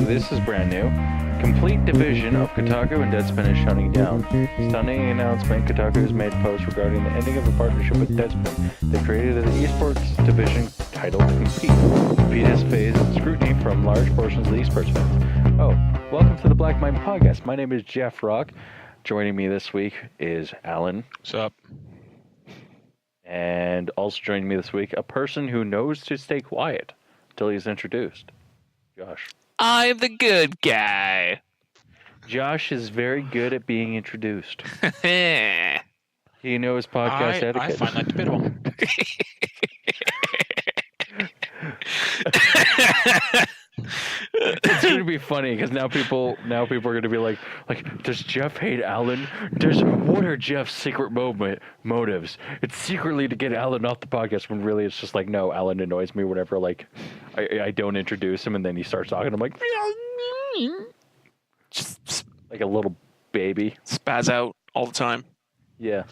This is brand new. Complete division of Kotaku and Deadspin is shutting down. Stunning announcement: Kotaku has made posts regarding the ending of the partnership with Deadspin. They created an esports division titled Compete. Compete has faced scrutiny from large portions of the esports fans. Oh, welcome to the Black Mind Podcast. My name is Jeff Rock. Joining me this week is Allan. What's up? And also joining me this week, a person who knows to stay quiet until he's introduced. Josh. I'm the good guy. Josh is very good at being introduced. It's He knows podcast etiquette. I find that debatable. It's going to be funny because now people are going to be like, does Jeff hate Allan? What are Jeff's secret motives? It's secretly to get Allan off the podcast, when really it's just like, no, Allan annoys me whenever I don't introduce him, and then he starts talking. I'm like, just like a little baby. spaz out all the time. Yeah.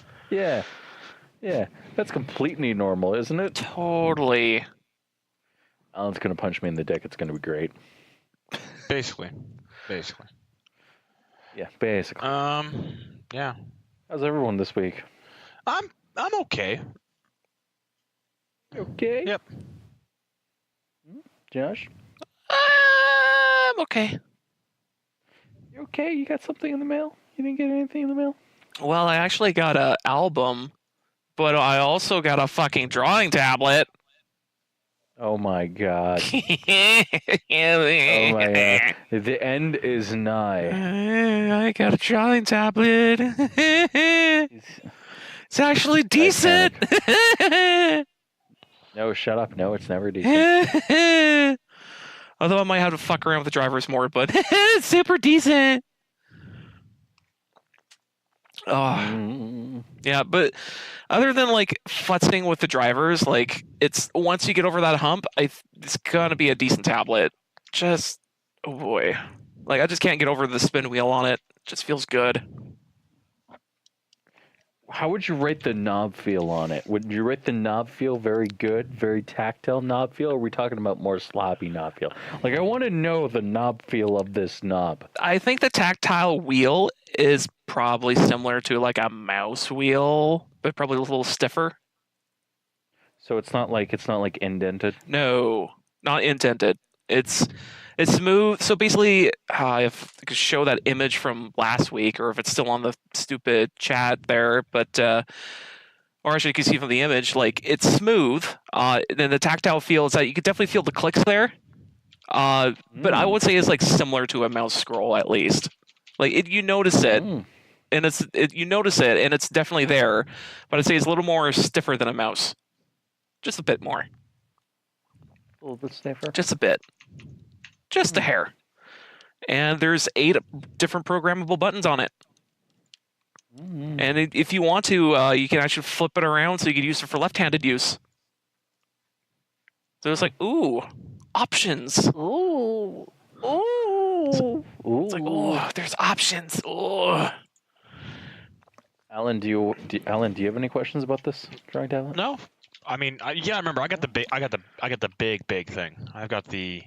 That's completely normal, isn't it? Totally. Allan's going to punch me in the dick. It's going to be great. Basically. Yeah, basically. Yeah. How's everyone this week? I'm okay. Okay. Yep. Josh? I'm okay. You okay? You got something in the mail? You didn't get anything in the mail? Well, I actually got an album, but I also got a fucking drawing tablet. Oh my god. Oh Oh my god. The end is nigh. I got a drawing tablet. It's actually decent. No, shut up. No, it's never decent. Although I might have to fuck around with the drivers more, but it's super decent. Oh, yeah, but other than futzing with the drivers, it's once you get over that hump, it's gonna be a decent tablet. Just, oh boy, I just can't get over the spin wheel on it. It just feels good. How would you rate the knob feel on it? Would you rate the knob feel very good, very tactile knob feel, or are we talking about more sloppy knob feel? I want to know the knob feel of this knob. I think the tactile wheel is probably similar to a mouse wheel, but probably a little stiffer. So it's not indented? No, not indented. It's smooth. So basically, if I could show that image from last week, or if it's still on the stupid chat there, but or actually you can see from the image, it's smooth. Then the tactile feel is that you could definitely feel the clicks there. But I would say it's similar to a mouse scroll, at least. You notice it, and you notice it, and it's definitely there. But I'd say it's a little more stiffer than a mouse, just a bit more. A little bit stiffer. Just a bit. Just a hair. And there's 8 different programmable buttons on it. And if you want to, you can actually flip it around so you can use it for left-handed use. So it's ooh, options. Ooh. It's oh, there's options. Oh. Allan, do you have any questions about this drawing tablet? No. I mean, I remember I got the big thing. I've got the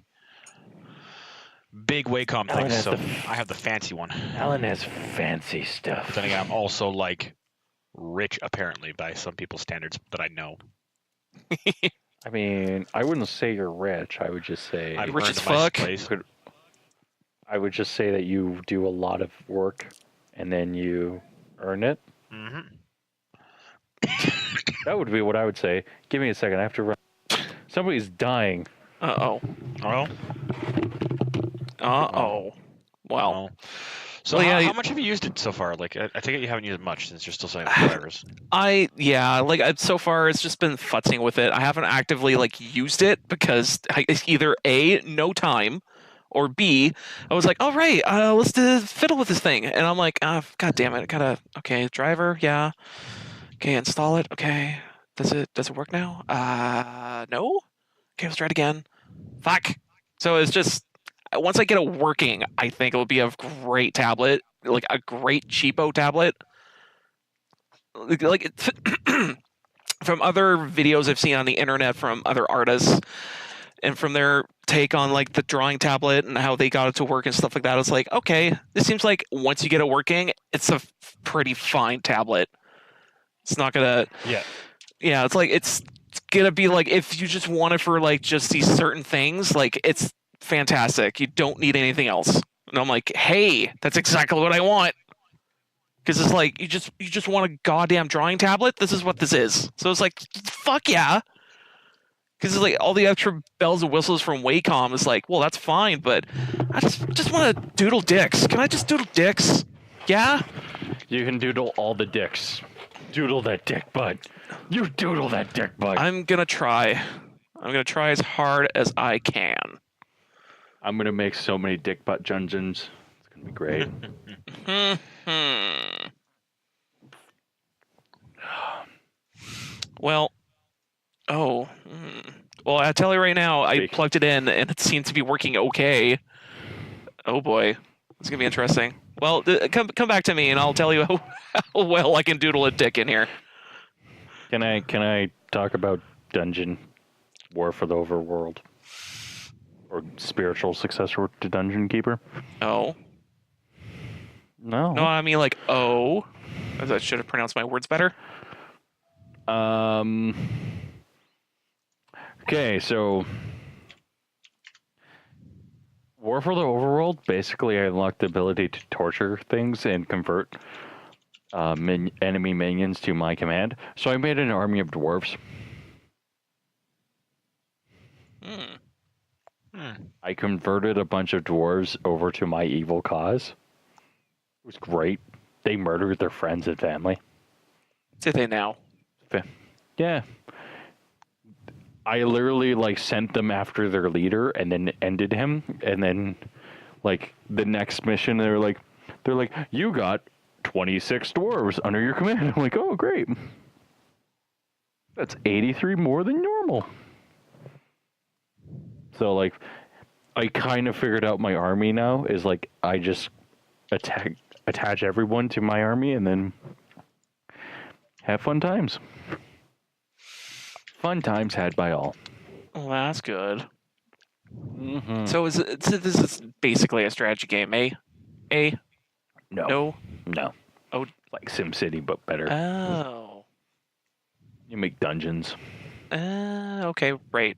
big Wacom thing, so I have the fancy one. Allan has fancy stuff. But then again, I'm also rich, apparently, by some people's standards that I know. I mean, I wouldn't say you're rich. I would just say I've Rich earned as my fuck. place. I would just say that you do a lot of work and then you earn it. Mm-hmm. That would be what I would say. Give me a second. I have to run. Somebody's dying. Uh-oh. Well, Uh-oh. Wow. well. So Well, yeah, how much have you used it so far? Like, I think you haven't used it much since you're still saying drivers. So far it's just been futzing with it. I haven't actively like used it because it's either A, no time, or B, I was like, all right, let's fiddle with this thing, and I'm like, god damn it, okay, driver, yeah, okay, install it, okay, does it work now? No, okay, let's try it again. Fuck. So it's just once I get it working, I think it will be a great tablet, like a great cheapo tablet. Like from other videos I've seen on the internet from other artists and from their take on like the drawing tablet and how they got it to work and stuff like that, it's like, okay, this seems like once you get it working, it's a pretty fine tablet. It's not gonna, yeah, it's like it's gonna be like if you just want it for like just these certain things, like it's fantastic. You don't need anything else. And I'm like, hey, that's exactly what I want. Because it's like you just want a goddamn drawing tablet. This is what this is. So it's like, fuck yeah. Because it's like all the extra bells and whistles from Wacom is like, well, that's fine, but I just want to doodle dicks. Can I just doodle dicks? Yeah. You can doodle all the dicks. Doodle that dick butt. You doodle that dick butt. I'm gonna try. I'm gonna try as hard as I can. I'm gonna make so many dick butt dungeons. It's gonna be great. Well, well, I tell you right now, I plugged it in and it seems to be working okay. Oh boy, it's gonna be interesting. Well, come back to me and I'll tell you how well I can doodle a dick in here. Can I talk about Dungeon War for the Overworld? Or spiritual successor to Dungeon Keeper? Oh. No. No, I mean like, oh. I should have pronounced my words better. Okay, so War for the Overworld, basically I unlocked the ability to torture things and convert enemy minions to my command. So I made an army of dwarves. I converted a bunch of dwarves over to my evil cause. It was great. They murdered their friends and family. Did they now? Yeah. I literally like sent them after their leader and then ended him, and then like the next mission they're like you got 26 dwarves under your command. I'm like, oh great. That's 83 more than normal. So like I kind of figured out my army now is like I just attach everyone to my army and then have fun times. Fun times had by all. Well, that's good. Mm-hmm. So this is basically a strategy game, eh? No. No? Oh, Like SimCity, but better. Oh. You make dungeons. Okay, right.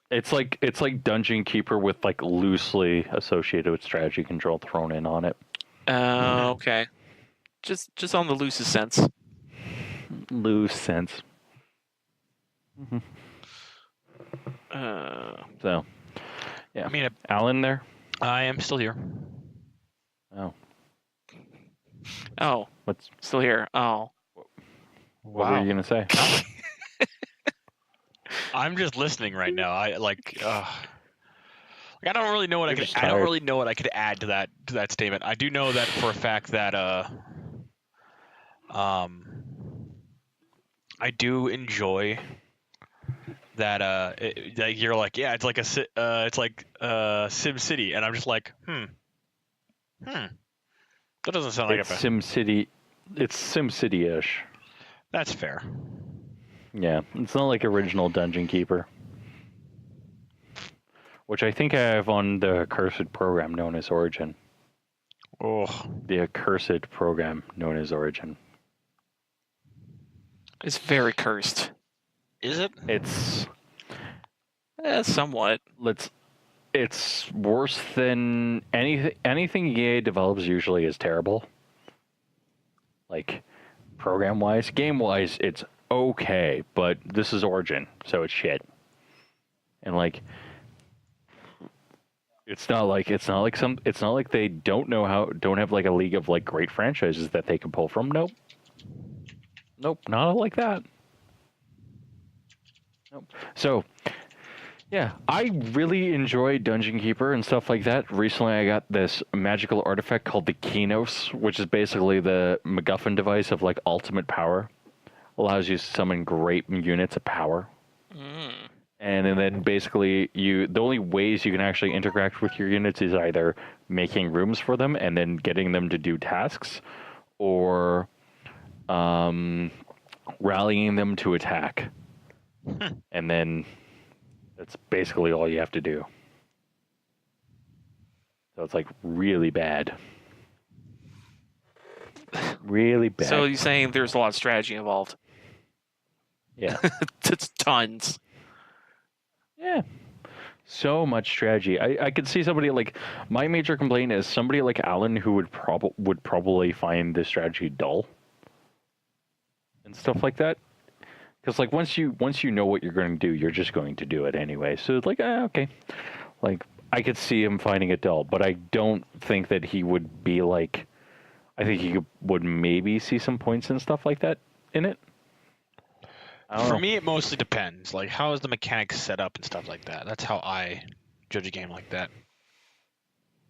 It's like Dungeon Keeper with like loosely associated with strategy control thrown in on it. Okay. Just on the loosest sense. Loose sense. Mm-hmm. So, yeah. I mean, Alan there? I am still here. Oh, What's still here. Oh. What were you gonna say? I'm just listening right now. I don't really know what You're just I don't tired. really know what I could add to that statement. I do know that for a fact that I do enjoy that that you're like, yeah, it's like Sim City, and I'm just like, that doesn't sound like It's SimCity. It's SimCity-ish. That's fair. Yeah, it's not like original Dungeon Keeper, which I think I have on the accursed program known as Origin. Oh, The accursed program known as Origin. It's very cursed. is it? It's Somewhat. it's worse than anything EA develops usually is terrible. Like program wise, game wise, it's okay, but this is Origin, so it's shit. And like It's not like they don't have like a league of like great franchises that they can pull from. Nope. Nope, not like that. Nope. So, yeah, I really enjoy Dungeon Keeper and stuff like that. Recently, I got this magical artifact called the Kinos, which is basically the MacGuffin device of like ultimate power. Allows you to summon great units of power. And then basically the only ways you can actually interact with your units is either making rooms for them and then getting them to do tasks, or rallying them to attack. And then that's basically all you have to do. So it's like really bad. Really bad. So you're saying there's a lot of strategy involved? Yeah. It's tons. Yeah. So much strategy. I could see somebody like, my major complaint is somebody like Allan who would probably find this strategy dull and stuff like that. Because like once you know what you're going to do, you're just going to do it anyway. So it's like, okay. Like I could see him finding it dull, but I don't think that he would be like, I think he would maybe see some points and stuff like that in it. For me, it mostly depends. Like, how is the mechanics set up and stuff like that? That's how I judge a game like that.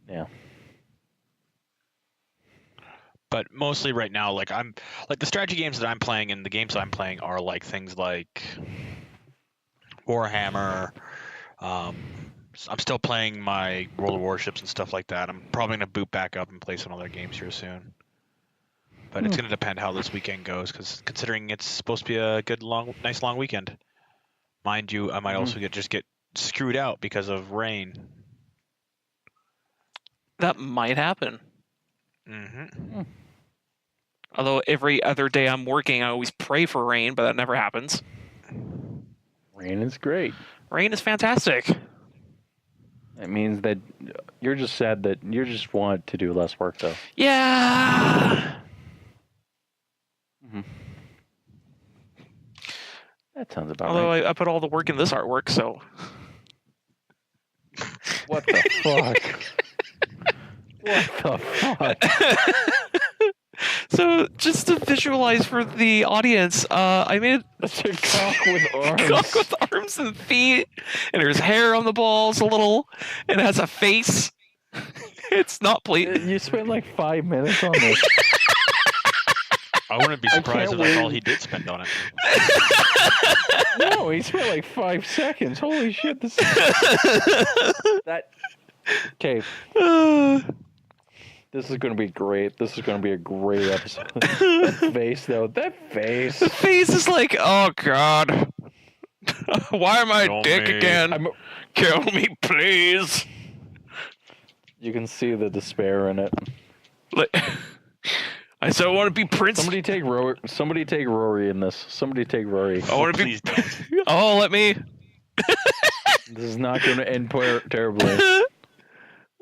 Yeah. But mostly right now, like the strategy games that I'm playing and the games I'm playing are like things like Warhammer. I'm still playing my World of Warships and stuff like that. I'm probably gonna boot back up and play some other games here soon. But it's gonna depend how this weekend goes, because considering it's supposed to be a good nice long weekend, mind you, I might also get screwed out because of rain. That might happen. Mm-hmm. Although every other day I'm working, I always pray for rain, but that never happens. Rain is great. Rain is fantastic. It means that you're just sad that you just want to do less work, though. Yeah. Mm-hmm. That sounds about Although right. I put all the work in this artwork, so. What the fuck? What the fuck? So just to visualize for the audience, I made That's a cock with arms. cock with arms and feet, and there's hair on the balls a little, and it has a face. It's not please. You spent like 5 minutes on this. I wouldn't be surprised if that's all wait. he did spend on it. No, he spent like 5 seconds. Holy shit! That. Okay. This is going to be great. This is going to be a great episode. That face, though. That face. The face is like, oh god, why am I Kill dick me. again? Kill me, please. You can see the despair in it. I so want to be Prince. Somebody take Rory in this. Somebody take Rory. I want to be. Please don't. Oh, let me. This is not going to end terribly.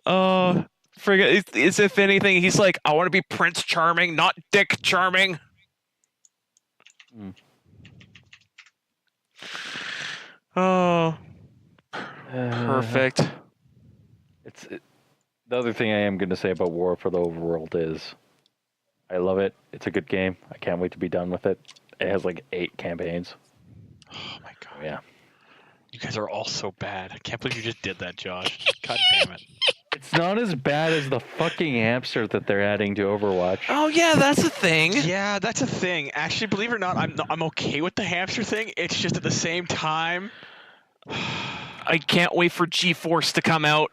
Oh, forget. It's if anything, he's like, I want to be Prince Charming, not Dick Charming. Oh, perfect. The other thing I am going to say about War for the Overworld is I love it. It's a good game. I can't wait to be done with it. It has like 8 campaigns. Oh my god. Yeah. You guys are all so bad. I can't believe you just did that, Josh. God damn it. It's not as bad as the fucking hamster that they're adding to Overwatch. Oh yeah, that's a thing. Yeah, that's a thing. Actually, believe it or not, I'm okay with the hamster thing. It's just at the same time, I can't wait for G-Force to come out.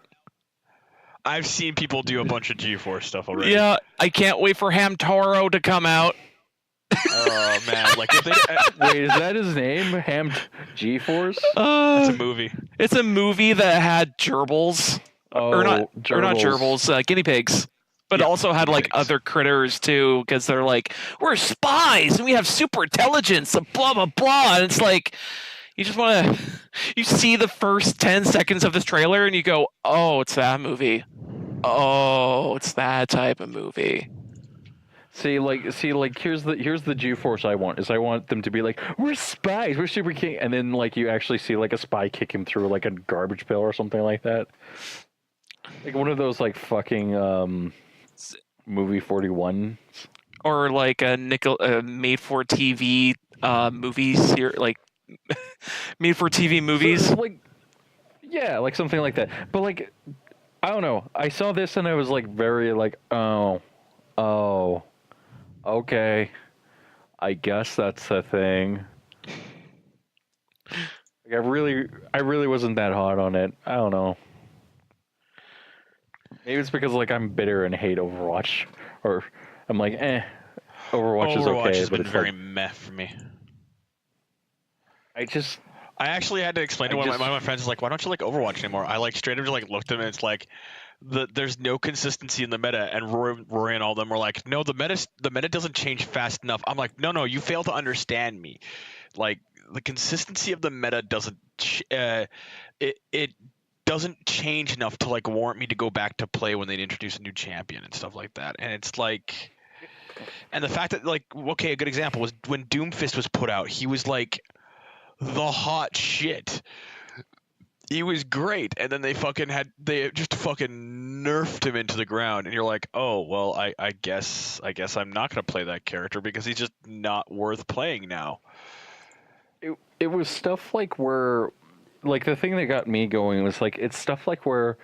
I've seen people do a bunch of G-Force stuff already. Yeah, I can't wait for Hamtaro to come out. Oh man, like if they, Wait, is that his name? G-Force? it's a movie. It's a movie that had gerbils. Oh, Or not gerbils, guinea pigs. But Yeah, also had guinea like pigs. other critters too, because they're like, we're spies and we have super intelligence and blah blah blah. And it's like, you just want to, you see the first 10 seconds of this trailer and you go, oh, it's that movie. Oh, it's that type of movie. See, here's the G-Force I want. I want them to be like, we're spies, we're super king, and then like you actually see like a spy kick him through like a garbage pail or something like that. Like one of those like fucking movie 41. Or like a made for TV movies here, like made for TV movies. So, like, yeah, like something like that. But like, I don't know. I saw this and I was like very like, oh, okay. I guess that's a thing. Like, I really wasn't that hot on it. I don't know. Maybe it's because like I'm bitter and hate Overwatch, or I'm like, Overwatch is okay, has but been it's very like meh for me. I actually had to explain to one of my friends, like, why don't you like Overwatch anymore? I like straight up just like looked at him and it's like there's no consistency in the meta, and Rory and all of them were like, no, the meta doesn't change fast enough. I'm like, no, you fail to understand me. Like the consistency of the meta doesn't it doesn't change enough to like warrant me to go back to play when they introduce a new champion and stuff like that. And it's like, and the fact that like, okay, a good example was when Doomfist was put out. He was like the hot shit. He was great, and then they just fucking nerfed him into the ground, and you're like, oh well, I guess I'm not gonna play that character because he's just not worth playing now. it was stuff like where, like the thing that got me going was like it's stuff like where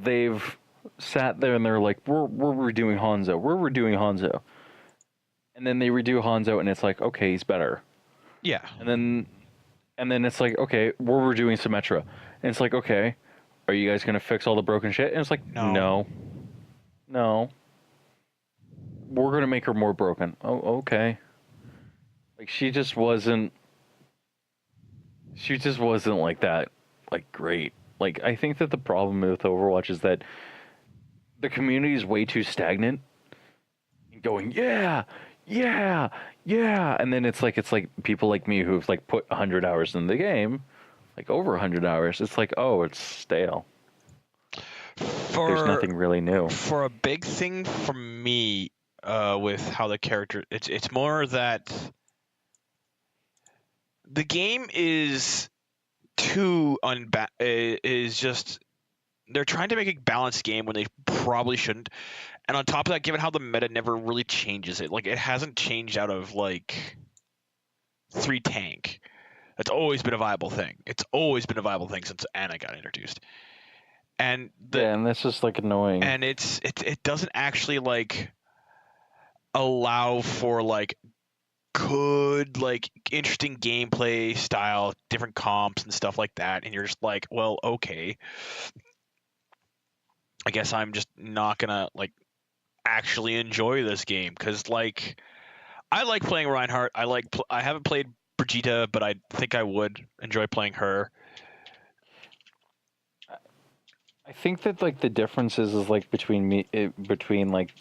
they've sat there and they're like, we're redoing Hanzo, and then they redo Hanzo, and it's like, okay, he's better. Yeah. And then it's like, okay, we're redoing Symmetra. And it's like, okay, are you guys going to fix all the broken shit? And it's like, no. We're going to make her more broken. Oh, okay. Like, she just wasn't like that, like, great. Like, I think that the problem with Overwatch is that the community is way too stagnant. Going, yeah, and then it's like people like me who've like put 100 hours in the game, like over 100 hours. It's like, oh, it's stale. There's nothing really new. For a big thing for me, with how the character, it's more that the game is is just, they're trying to make a balanced game when they probably shouldn't. And on top of that, given how the meta never really changes it, like it hasn't changed out of like 3 tank. That's always been a viable thing. It's always been a viable thing since Anna got introduced. And and that's just like annoying. And it doesn't actually like allow for like good, like interesting gameplay style, different comps and stuff like that. And you're just like, well, okay, I guess I'm just not gonna like actually enjoy this game, because like I like playing Reinhardt. I haven't played Brigitte, but I think I would enjoy playing her. I think that like the difference is like between like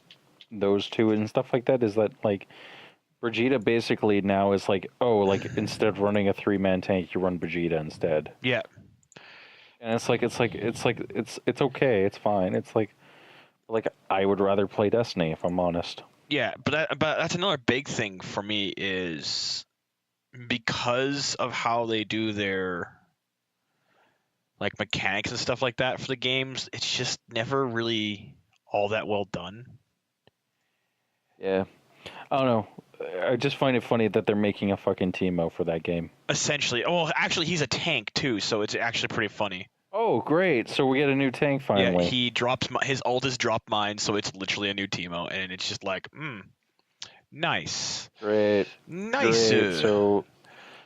those two and stuff like that is that like Brigitte basically now is like, oh, like instead of running a 3-man tank, you run Brigitte instead. Yeah. And it's okay, it's fine. It's like I would rather play Destiny if I'm honest. Yeah, but that's another big thing for me is because of how they do their like mechanics and stuff like that for the games, it's just never really all that well done. Yeah. I don't know. I just find it funny that they're making a fucking Teemo for that game. Essentially. Oh, actually, he's a tank too, so it's actually pretty funny. Oh, great. So we get a new tank finally. Yeah, he drops his ult is drop mine, so it's literally a new Teemo, and it's just like, nice. Great. Nice. Great. So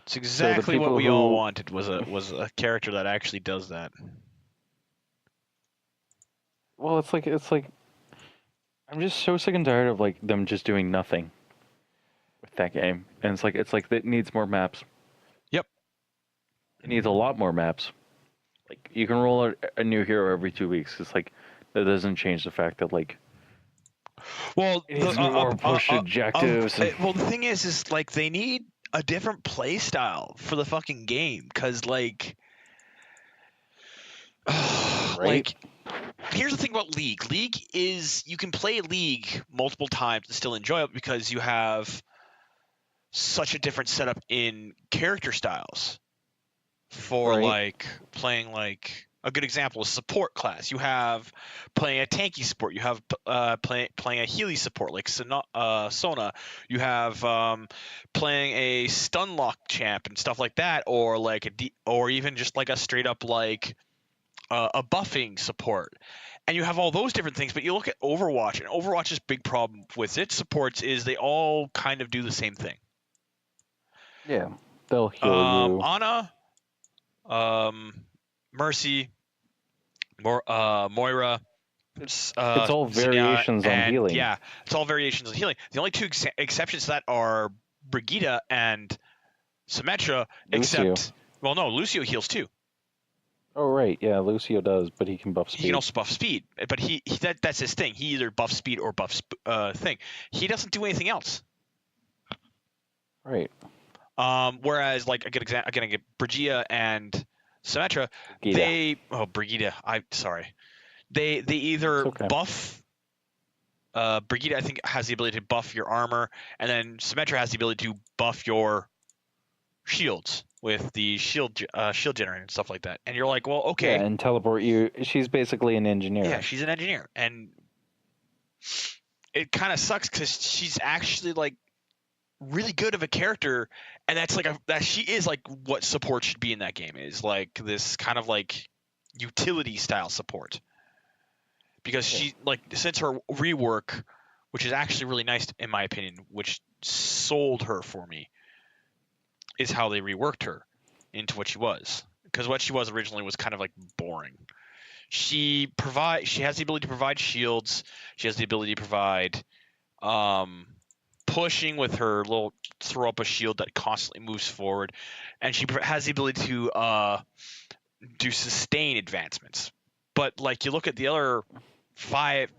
it's exactly what we all wanted, was a character that actually does that. Well, it's like I'm just so sick and tired of like them just doing nothing with that game. And it's like it needs more maps. Yep. It needs a lot more maps. Like you can roll out a new hero every 2 weeks. It's like that doesn't change the fact that like, well, it needs more push objectives. Well, the thing is like they need a different play style for the fucking game, because like, right? Like, here's the thing about League. League is, you can play League multiple times and still enjoy it because you have such a different setup in character styles for Right. like playing like A good example is support class. You have playing a tanky support. You have playing a Healy support like Sona. You have playing a stun lock champ and stuff like that, or like or even just like a straight up like a buffing support. And you have all those different things. But you look at Overwatch, and Overwatch's big problem with its supports is they all kind of do the same thing. Yeah, they'll heal you. Ana, Mercy, Moira. It's all variations on and, healing. Yeah, it's all variations on healing. The only two exceptions to that are Brigitte and Symmetra. Lucio. Except, well, no, Lucio heals too. Oh right, yeah, Lucio does, but he can buff speed. He can also buff speed, but that's his thing. He either buffs speed or buffs thing. He doesn't do anything else. Right. Whereas, like a good example, again, Brigitte and Symmetra, Brigitte. They either buff. Brigitte, I think, has the ability to buff your armor, and then Symmetra has the ability to buff your shields with the shield generator and stuff like that. And you're like, well, okay. Yeah, and teleport you. She's basically an engineer. Yeah, she's an engineer, and it kind of sucks because she's actually like really good of a character, and that she is like what support should be in that game, is like this kind of like utility style support. Because she, like, since her rework, which is actually really nice in my opinion, which sold her for me, is how they reworked her into what she was. Because what she was originally was kind of like boring. She has the ability to provide shields. She has the ability to provide pushing with her little throw up a shield that constantly moves forward, and she has the ability to do sustain advancements. But like you look at the other five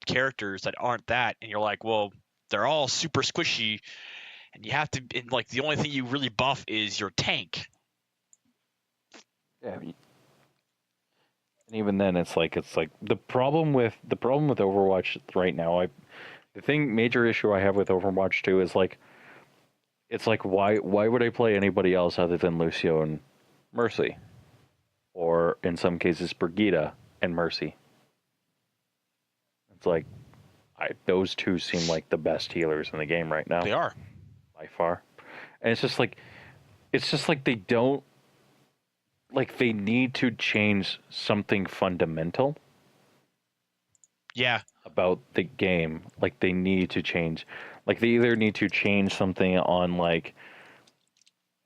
characters that aren't that, and you're like, well, they're all super squishy, and you have to, and like the only thing you really buff is your tank. Yeah. And even then, it's like the problem with Overwatch right now. The major issue I have with Overwatch 2 is like, it's like why would I play anybody else other than Lucio and Mercy, or in some cases Brigitte and Mercy. It's like those two seem like the best healers in the game right now. They are by far, and it's just like they don't, like, they need to change something fundamental. Yeah. About the game, like they need to change, like they either need to change something on, like,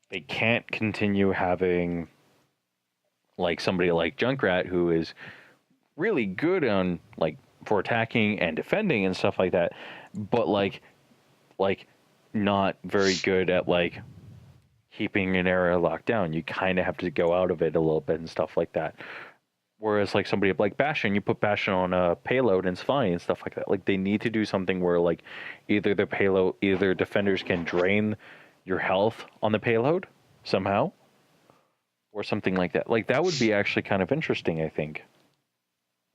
they can't continue having like somebody like Junkrat who is really good on, like, for attacking and defending and stuff like that, but like not very good at like keeping an area locked down. You kind of have to go out of it a little bit and stuff like that. Whereas like somebody like Bastion, you put Bastion on a payload and it's fine and stuff like that. Like they need to do something where like either defenders can drain your health on the payload somehow, or something like that. Like that would be actually kind of interesting, I think,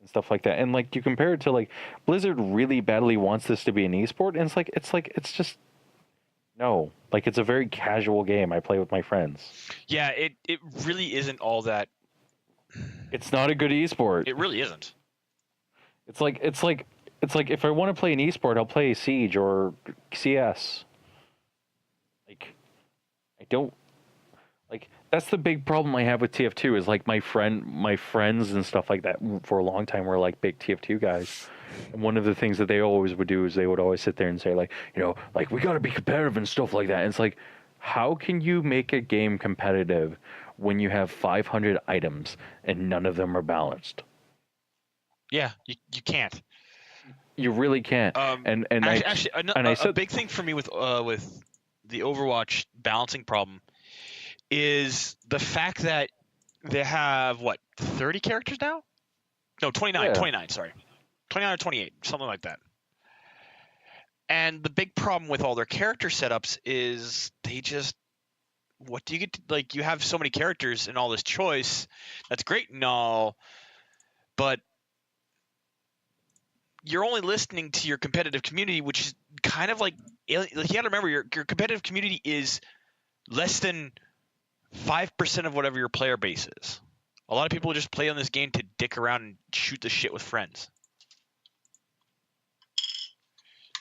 and stuff like that. And like you compare it to like Blizzard really badly wants this to be an esport, and it's just no. Like it's a very casual game I play with my friends. Yeah, it really isn't all that. It's not a good esport. It really isn't. It's like if I want to play an esport, I'll play Siege or CS. Like I don't, like, that's the big problem I have with TF2 is like my friends and stuff like that for a long time were like big TF2 guys. And one of the things that they always would do is they would always sit there and say like, you know, like we got to be competitive and stuff like that. And it's like, how can you make a game competitive when you have 500 items and none of them are balanced? Yeah, you can't. You really can't. A big thing for me with the Overwatch balancing problem is the fact that they have 30 characters now? No, 29. Yeah. 29, sorry. 29 or 28, something like that. And the big problem with all their character setups is they just, what do you get to, like, you have so many characters and all this choice. That's great and all, but you're only listening to your competitive community, which is kind of like you got to remember your competitive community is less than 5% of whatever your player base is. A lot of people just play on this game to dick around and shoot the shit with friends.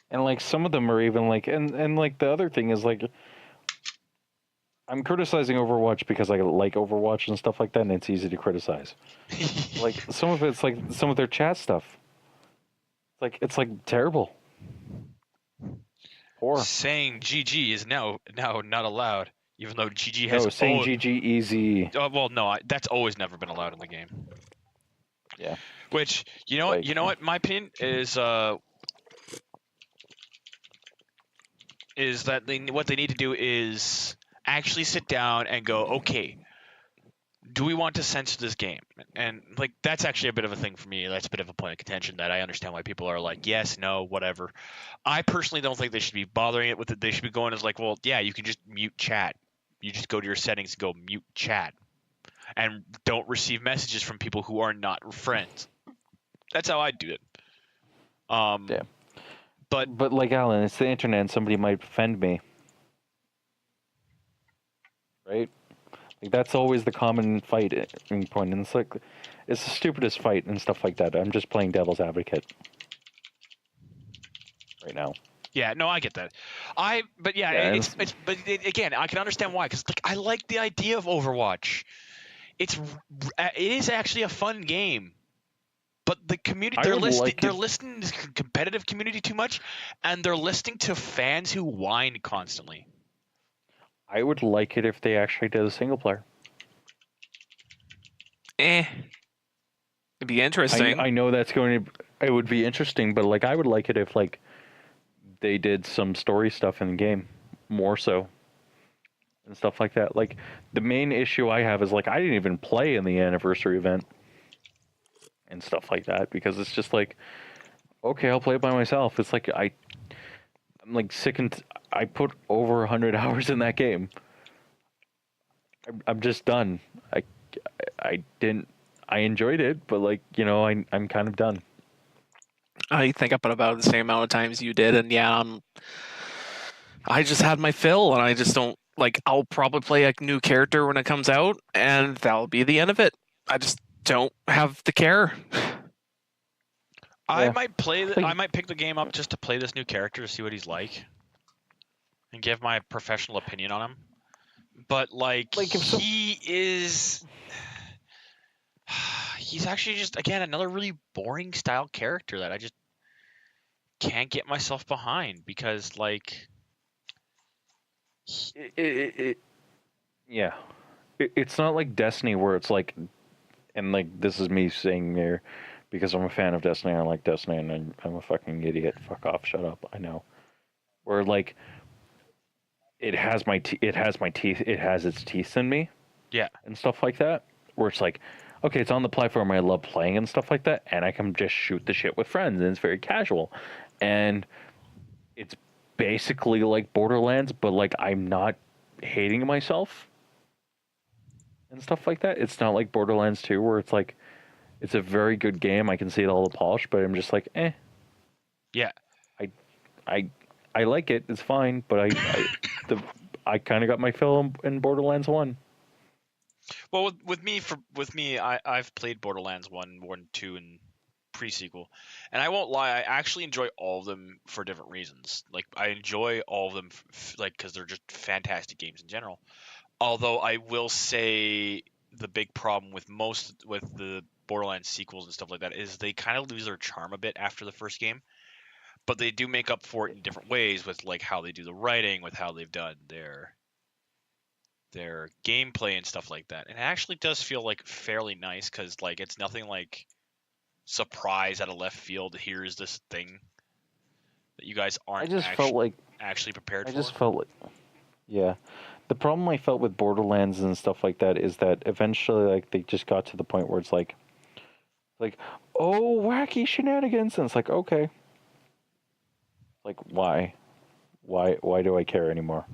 And like some of them are even like, and like the other thing is like, I'm criticizing Overwatch because I like Overwatch and stuff like that, and it's easy to criticize. Like some of it's like some of their chat stuff. It's like terrible. Poor. Saying GG is now not allowed, even though GG has. No, saying GG easy. Well, no, that's always never been allowed in the game. Yeah. Which you Like- know what my opinion is that what they need to do is actually sit down and go, okay, do we want to censor this game? And like that's actually a bit of a thing for me. That's a bit of a point of contention that I understand why people are like, yes, no, whatever. I personally don't think they should be bothering it with it. They should be going as like, well, yeah, you can just mute chat. You just go to your settings and go mute chat, and don't receive messages from people who are not friends. That's how I do it. Yeah. But like Alan, it's the internet, and somebody might offend me. Right? Like that's always the common fighting point, and it's like it's the stupidest fight and stuff like that. I'm just playing devil's advocate right now. yeah, no, I get that. But yeah, Yeah, again, I can understand why, because like I like the idea of Overwatch. It is actually a fun game. But the community, they're listening to the competitive community too much, and they're listening to fans who whine constantly. I would like it if they actually did a single player. It'd be interesting. I know that's going to. It would be interesting, but like I would like it if like they did some story stuff in the game more so, and stuff like that. Like the main issue I have is like I didn't even play in the anniversary event and stuff like that because it's just like, okay, I'll play it by myself. It's like I'm like sick and I put over 100 hours in that game. I'm just done. I didn't. I enjoyed it, but like I'm kind of done. I think I put about the same amount of times you did, and yeah, I just had my fill, and I just don't like. I'll probably play a new character when it comes out, and that'll be the end of it. I just don't have the care. I might I might pick the game up just to play this new character to see what he's like, and give my professional opinion on him. But like he is. He's actually just, again, another really boring style character that I just can't get myself behind because, like... Yeah. It's not like Destiny where it's like... And, like, this is me saying here because I'm a fan of Destiny. I like Destiny and I'm a fucking idiot. Fuck off. Shut up. I know. Where, like... It has its teeth in me. Yeah. And stuff like that. Where it's like... Okay, it's on the platform I love playing and stuff like that, and I can just shoot the shit with friends, and it's very casual. And it's basically like Borderlands, but like I'm not hating myself and stuff like that. It's not like Borderlands 2, where it's like, it's a very good game. I can see it all the polish, but I'm just like, eh. Yeah. I like it. It's fine, but I kind of got my fill in Borderlands 1. Well, with me, I've played Borderlands 1, 2, and pre-sequel, and I won't lie, I actually enjoy all of them for different reasons. Like I enjoy all of them, like because they're just fantastic games in general. Although I will say the big problem with the Borderlands sequels and stuff like that is they kind of lose their charm a bit after the first game, but they do make up for it in different ways with like how they do the writing, with how they've done their gameplay and stuff like that. And it actually does feel like fairly nice because like it's nothing like surprise out of left field. Here's this thing that you guys aren't actually prepared for. I just felt like, yeah. The problem I felt with Borderlands and stuff like that is that eventually like they just got to the point where it's like, oh, wacky shenanigans, and it's like, okay. Like why do I care anymore?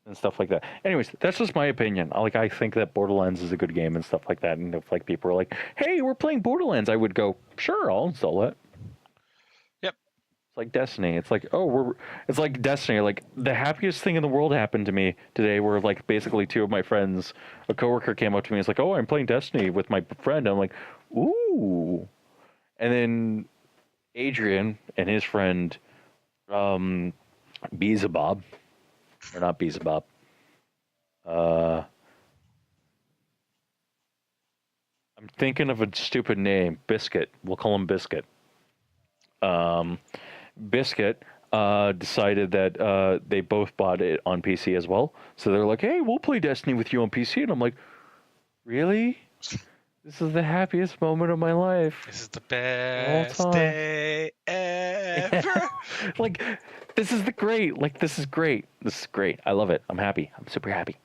And stuff like that. Anyways, that's just my opinion. Like, I think that Borderlands is a good game and stuff like that. And if like people are like, "Hey, we're playing Borderlands," I would go, "Sure, I'll install it." Yep. It's like Destiny. It's like, it's like Destiny. Like the happiest thing in the world happened to me today, where like basically two of my friends, a coworker came up to me, and was like, "Oh, I'm playing Destiny with my friend." I'm like, "Ooh," and then Adrian and his friend, Beelzebub, or not Beelzebub, I'm thinking of a stupid name. Biscuit. We'll call him Biscuit. Um, Biscuit decided that they both bought it on PC as well. So they're like, "Hey, we'll play Destiny with you on PC." And I'm like, "Really? This is the happiest moment of my life. This is the All best time." day ever. Like, this is great. Like, this is great. This is great. I love it. I'm happy. I'm super happy.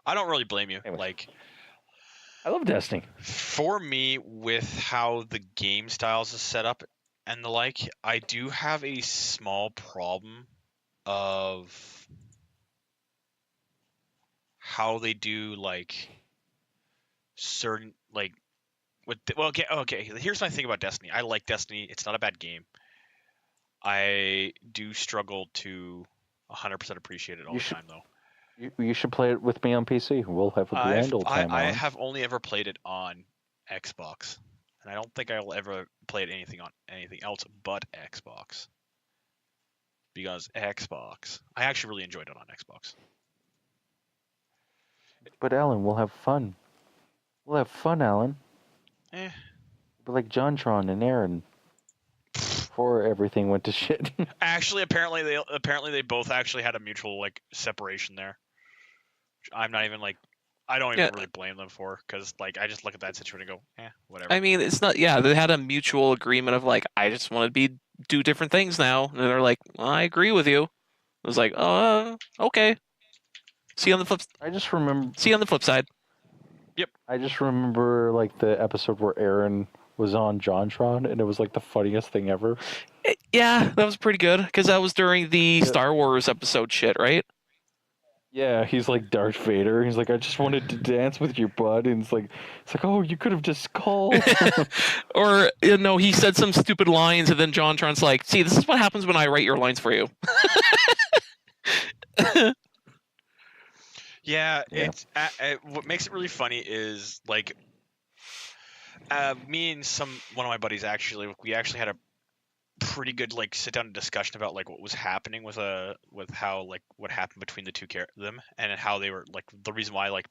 I don't really blame you. Anyway. Like, I love Destiny. for me, with how the game styles is set up and the like, I do have a small problem of how they do like certain like okay. Here's my thing about Destiny. I like Destiny. It's not a bad game. I do struggle to 100% appreciate it all the time though. You should play it with me on PC. We'll have a grand old time. I have only ever played it on Xbox, and I don't think I'll ever play it anything else but Xbox. Because Xbox, I actually really enjoyed it on Xbox. But Alan, we'll have fun. We'll have fun, Alan. But like JonTron and Aaron. Before everything went to shit. Actually, apparently they both actually had a mutual like separation there. I'm not even like, I don't even really blame them for, because like I just look at that situation and go, whatever. I mean, it's not. Yeah, they had a mutual agreement of like, I just want to do different things now, and they're like, well, I agree with you. I was like, oh, okay. See you on the flip. I just remember. See you on the flip side. Yep. I just remember like the episode where Aaron was on JonTron, and it was like the funniest thing ever. Yeah, that was pretty good, because that was during the Star Wars episode shit, right? Yeah, he's like Darth Vader. He's like, I just wanted to dance with you, bud. And it's like, oh, you could have just called. Or, he said some stupid lines, and then JonTron's like, see, this is what happens when I write your lines for you. Yeah, it's what makes it really funny is like me and one of my buddies we actually had a pretty good like sit down discussion about like what was happening with how like what happened between the them, and how they were like the reason why like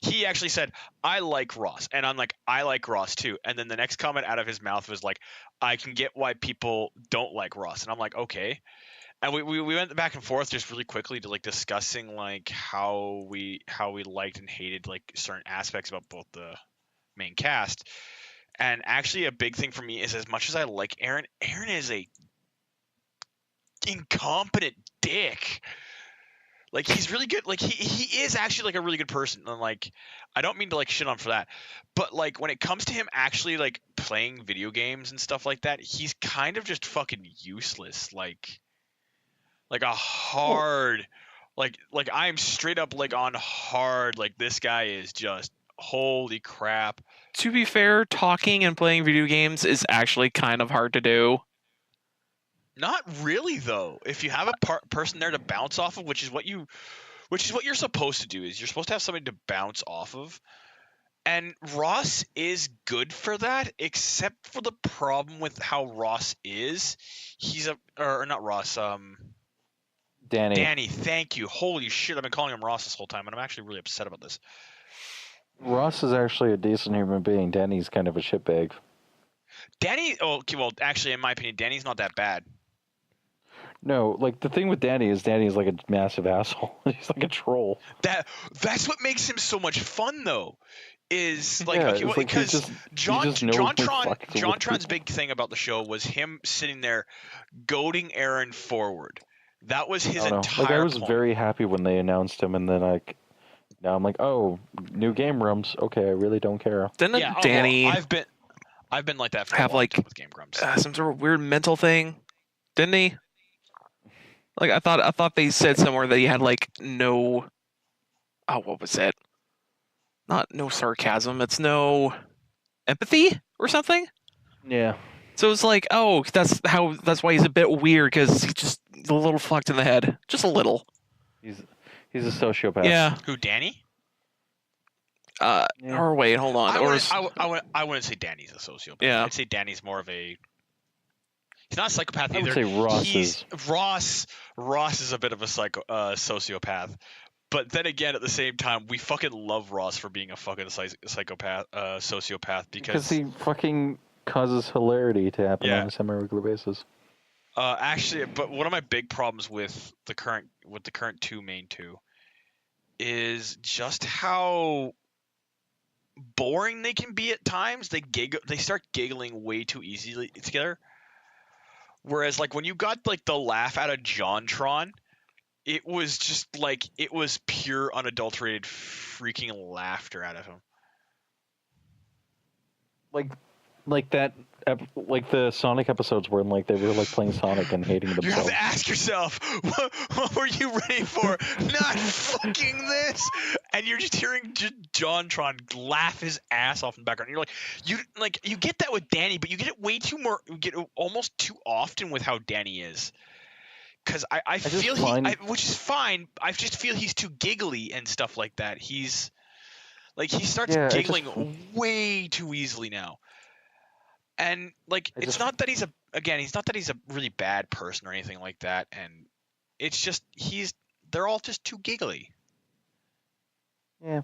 he actually said, I like Ross, and I'm like, I like Ross too, and then the next comment out of his mouth was like, I can get why people don't like Ross, and I'm like, okay. And we went back and forth just really quickly to like discussing like how we liked and hated like certain aspects about both the main cast. And actually a big thing for me is, as much as I like Aaron is a incompetent dick. Like, he's really good. Like, he is actually like a really good person. And like, I don't mean to like shit on for that, but like when it comes to him actually like playing video games and stuff like that, he's kind of just fucking useless. Like a hard, like I'm straight up like on hard. Like, this guy is just holy crap. To be fair, talking and playing video games is actually kind of hard to do. Not really though. If you have a person there to bounce off of, which is what you're supposed to do, is you're supposed to have somebody to bounce off of. And Ross is good for that, except for the problem with how Ross is. Or not Ross, Danny, thank you. Holy shit, I've been calling him Ross this whole time, and I'm actually really upset about this. Ross is actually a decent human being. Danny's kind of a shitbag. Actually, in my opinion, Danny's not that bad. No, like, the thing with Danny is Danny's like a massive asshole. He's like a troll. That's what makes him so much fun, though. Is like, because JonTron's big thing about the show was him sitting there goading Aaron forward. That was his entire. Like, I was point. very happy when they announced him, and then now I'm like, oh, new game rooms. Okay, I really don't care. Didn't Danny? I've been like that for a long time with Game Grumps. Some sort of weird mental thing, didn't he? Like, I thought they said somewhere that he had like no. Oh, what was it? Not no sarcasm. It's no empathy or something. Yeah. So it's like, oh, that's why he's a bit weird, because he's just a little fucked in the head, just a little. He's a sociopath. Yeah. Who, Danny? Yeah. Or wait, hold on. I wouldn't say Danny's a sociopath. Yeah. I'd say Danny's more of a. He's not a psychopath I either. would say Ross is. Ross is a bit of a sociopath. But then again, at the same time, we fucking love Ross for being a fucking psychopath, sociopath, because he fucking causes hilarity to happen Yeah. on a semi-regular basis. actually, but one of my big problems with the current main two is just how boring they can be at times. They start giggling way too easily together. Whereas like when you got like the laugh out of JonTron, it was just like it was pure unadulterated freaking laughter out of him. Like that, like the Sonic episodes where like they were like playing Sonic and hating You have themselves. to ask yourself, what were you ready for? Not fucking this, and you're just hearing JonTron laugh his ass off in the background. And you're like, you get that with Danny, but you get it way too more. You get it almost too often with how Danny is. Because I feel which is fine. I just feel he's too giggly and stuff like that. He starts giggling way too easily now. And like it's not that he's a really bad person or anything like that, and it's just they're all just too giggly. Yeah.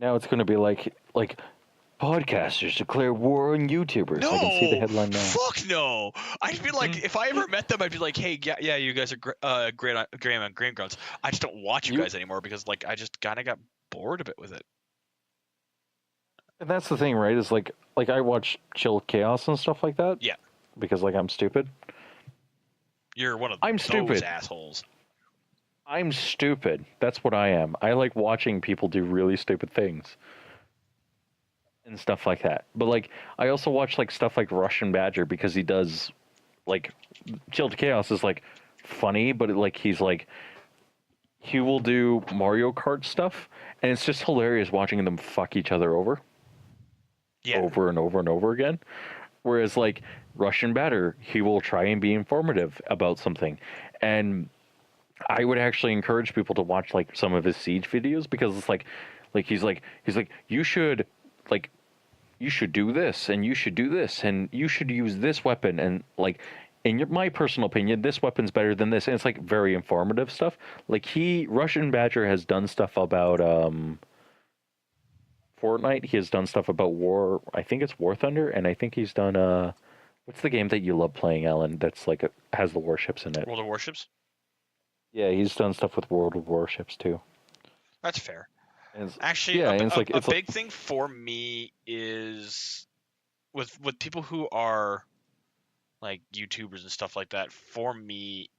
Now it's going to be like podcasters declare war on YouTubers. No, I can see the headline now. Fuck no. I'd be like, if I ever met them, I'd be like, hey, yeah, you guys are great on Game Grunts. I just don't watch you guys anymore because like I just kind of got bored a bit with it. And that's the thing, right? Is like I watch Chill Chaos and stuff like that. Yeah. Because like I'm stupid. You're one of I'm those stupid. assholes. I'm stupid. That's what I am. I like watching people do really stupid things. And stuff like that. But like I also watch like stuff like Russian Badger because he does like Chilled Chaos is like funny, but he will do Mario Kart stuff and it's just hilarious watching them fuck each other over. Yeah. Over and over and over again. Whereas like Russian Badger, he will try and be informative about something. And I would actually encourage people to watch like some of his Siege videos because it's like he's like you should do this and you should do this and you should use this weapon and like in my personal opinion this weapon's better than this, and it's like very informative stuff. Like Russian Badger has done stuff about Fortnite. He has done stuff about War, I think it's War Thunder, and I think he's done what's the game that you love playing, Alan, that's like has the warships in it? World of Warships? Yeah, he's done stuff with World of Warships too. That's fair. Actually, a big thing for me is with people who are like YouTubers and stuff like that. For me,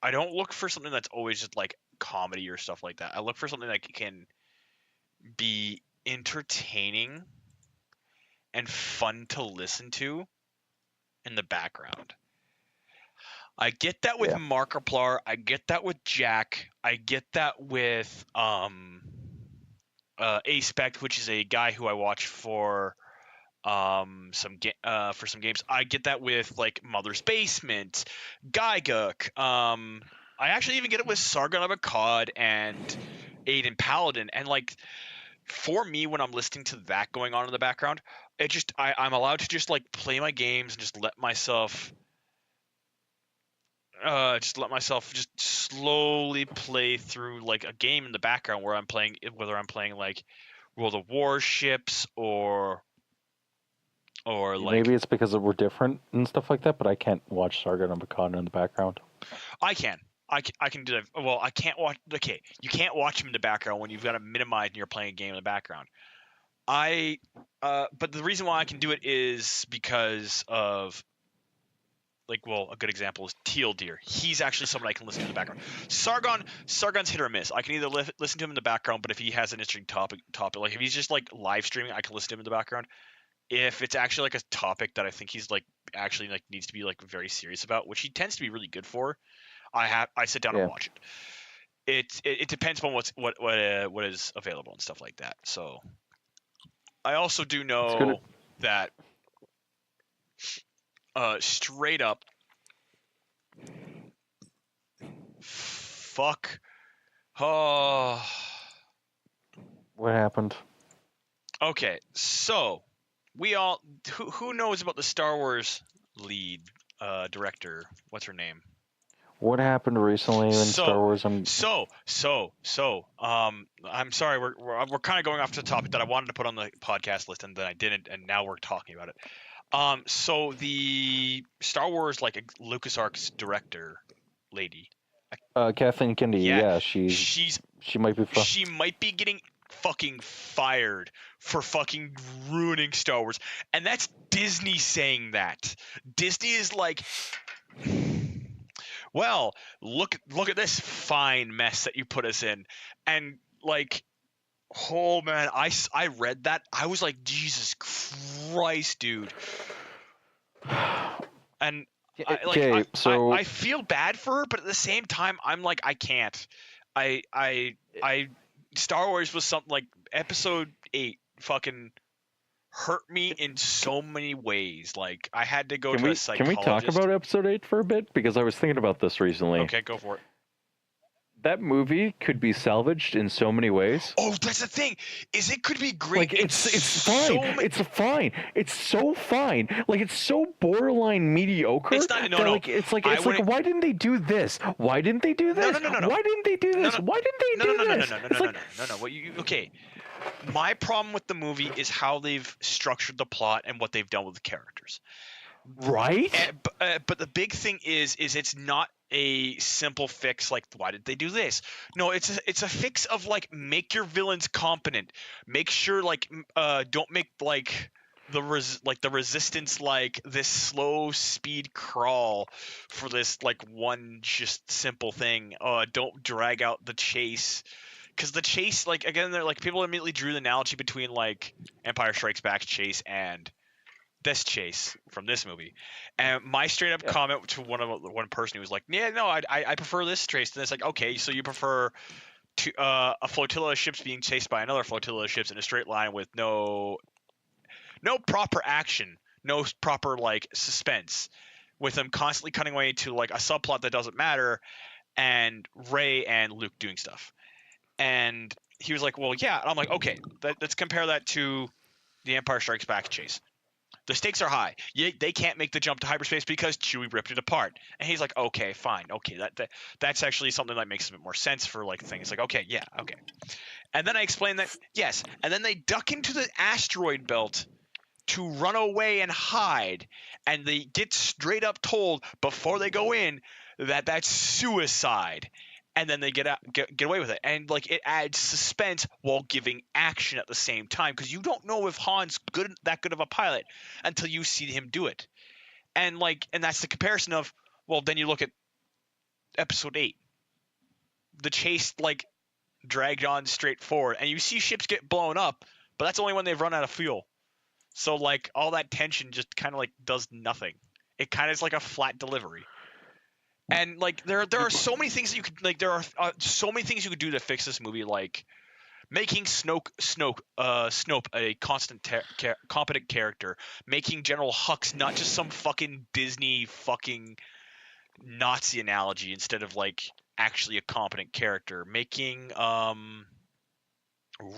I don't look for something that's always just like comedy or stuff like that. I look for something that can be entertaining and fun to listen to in the background. I get that with Markiplier. I get that with Jack. I get that with Aspect, which is a guy who I watch for some games. I get that with like Mother's Basement, Gygook. I actually even get it with Sargon of Akkad and Aiden Paladin. And like for me, when I'm listening to that going on in the background, I'm allowed to just like play my games and just let myself just slowly play through like a game in the background where whether I'm playing like World of Warships or like maybe it's because we're different and stuff like that, but I can't watch Sargon of Akkad in the background. I can do that. Well, I can't watch. Okay, you can't watch him in the background when you've got to minimize and you're playing a game in the background. But the reason why I can do it is because of a good example is Teal Deer. He's actually someone I can listen to in the background. Sargon's hit or miss. I can either listen to him in the background, but if he has an interesting topic, like if he's just like live streaming, I can listen to him in the background. If it's actually like a topic that I think he's like actually like needs to be like very serious about, which he tends to be really good for, I sit down and watch it. It depends on what is available and stuff like that. So I also do know that straight up. Fuck. Oh. What happened? Okay, so we all who knows about the Star Wars lead director? What's her name? What happened recently in Star Wars? I'm sorry, we're kind of going off to the topic that I wanted to put on the podcast list and then I didn't, and now we're talking about it. So the Star Wars like LucasArts director lady, Kathleen Kennedy. Yeah, she might be. She might be getting fucking fired for fucking ruining Star Wars, and that's Disney saying that. Disney is like, well, look at this fine mess that you put us in, and like, oh man, I read that, I was like, Jesus Christ, dude. And I feel bad for her, but at the same time, I'm like, I can't. Star Wars was something like Episode 8 fucking hurt me in so many ways. Like, I had to go to a psychologist. Can we talk about Episode 8 for a bit? Because I was thinking about this recently. Okay, go for it. That movie could be salvaged in so many ways. Oh, that's the thing. Is it could be great. Like it's fine. It's fine. It's so fine. Like it's so borderline mediocre. It's not. No. Like it's like why didn't they do this? Why didn't they do this? No. Why didn't they do this? Why didn't they do this? No. What you okay? My problem with the movie is how they've structured the plot and what they've done with the characters. Right. But the big thing is it's not a simple fix like why did they do this? No, it's a fix of like make your villains competent. Make sure like don't make like the resistance like this slow speed crawl for this like one just simple thing. Don't drag out the chase. Because the chase, like again, they're like people immediately drew the analogy between like Empire Strikes Back's chase and this chase from this movie, and my straight up comment to one person who was like, yeah, no, I prefer this chase. And it's like, okay, so you prefer to a flotilla of ships being chased by another flotilla of ships in a straight line with no proper action, no proper like suspense, with them constantly cutting away to like a subplot that doesn't matter, and Rey and Luke doing stuff. And he was like, well, yeah. And I'm like, okay, let's compare that to the Empire Strikes Back chase. The stakes are high. They can't make the jump to hyperspace because Chewie ripped it apart. And he's like, okay, fine. Okay, that's actually something that makes a bit more sense for like things. Like, okay, yeah, okay. And then I explained that, yes. And then they duck into the asteroid belt to run away and hide. And they get straight up told before they go in that that's suicide. And then they get away with it, and like it adds suspense while giving action at the same time, because you don't know if Han's that good of a pilot until you see him do it, and that's the comparison of, well, then you look at Episode 8, the chase like dragged on straight forward, and you see ships get blown up, but that's only when they've run out of fuel, so like all that tension just kind of like does nothing. It kind of is like a flat delivery. And like there are so many things that you could like. There are so many things you could do to fix this movie, like making Snoke a constant competent character, making General Hux not just some fucking Disney fucking Nazi analogy instead of like actually a competent character, making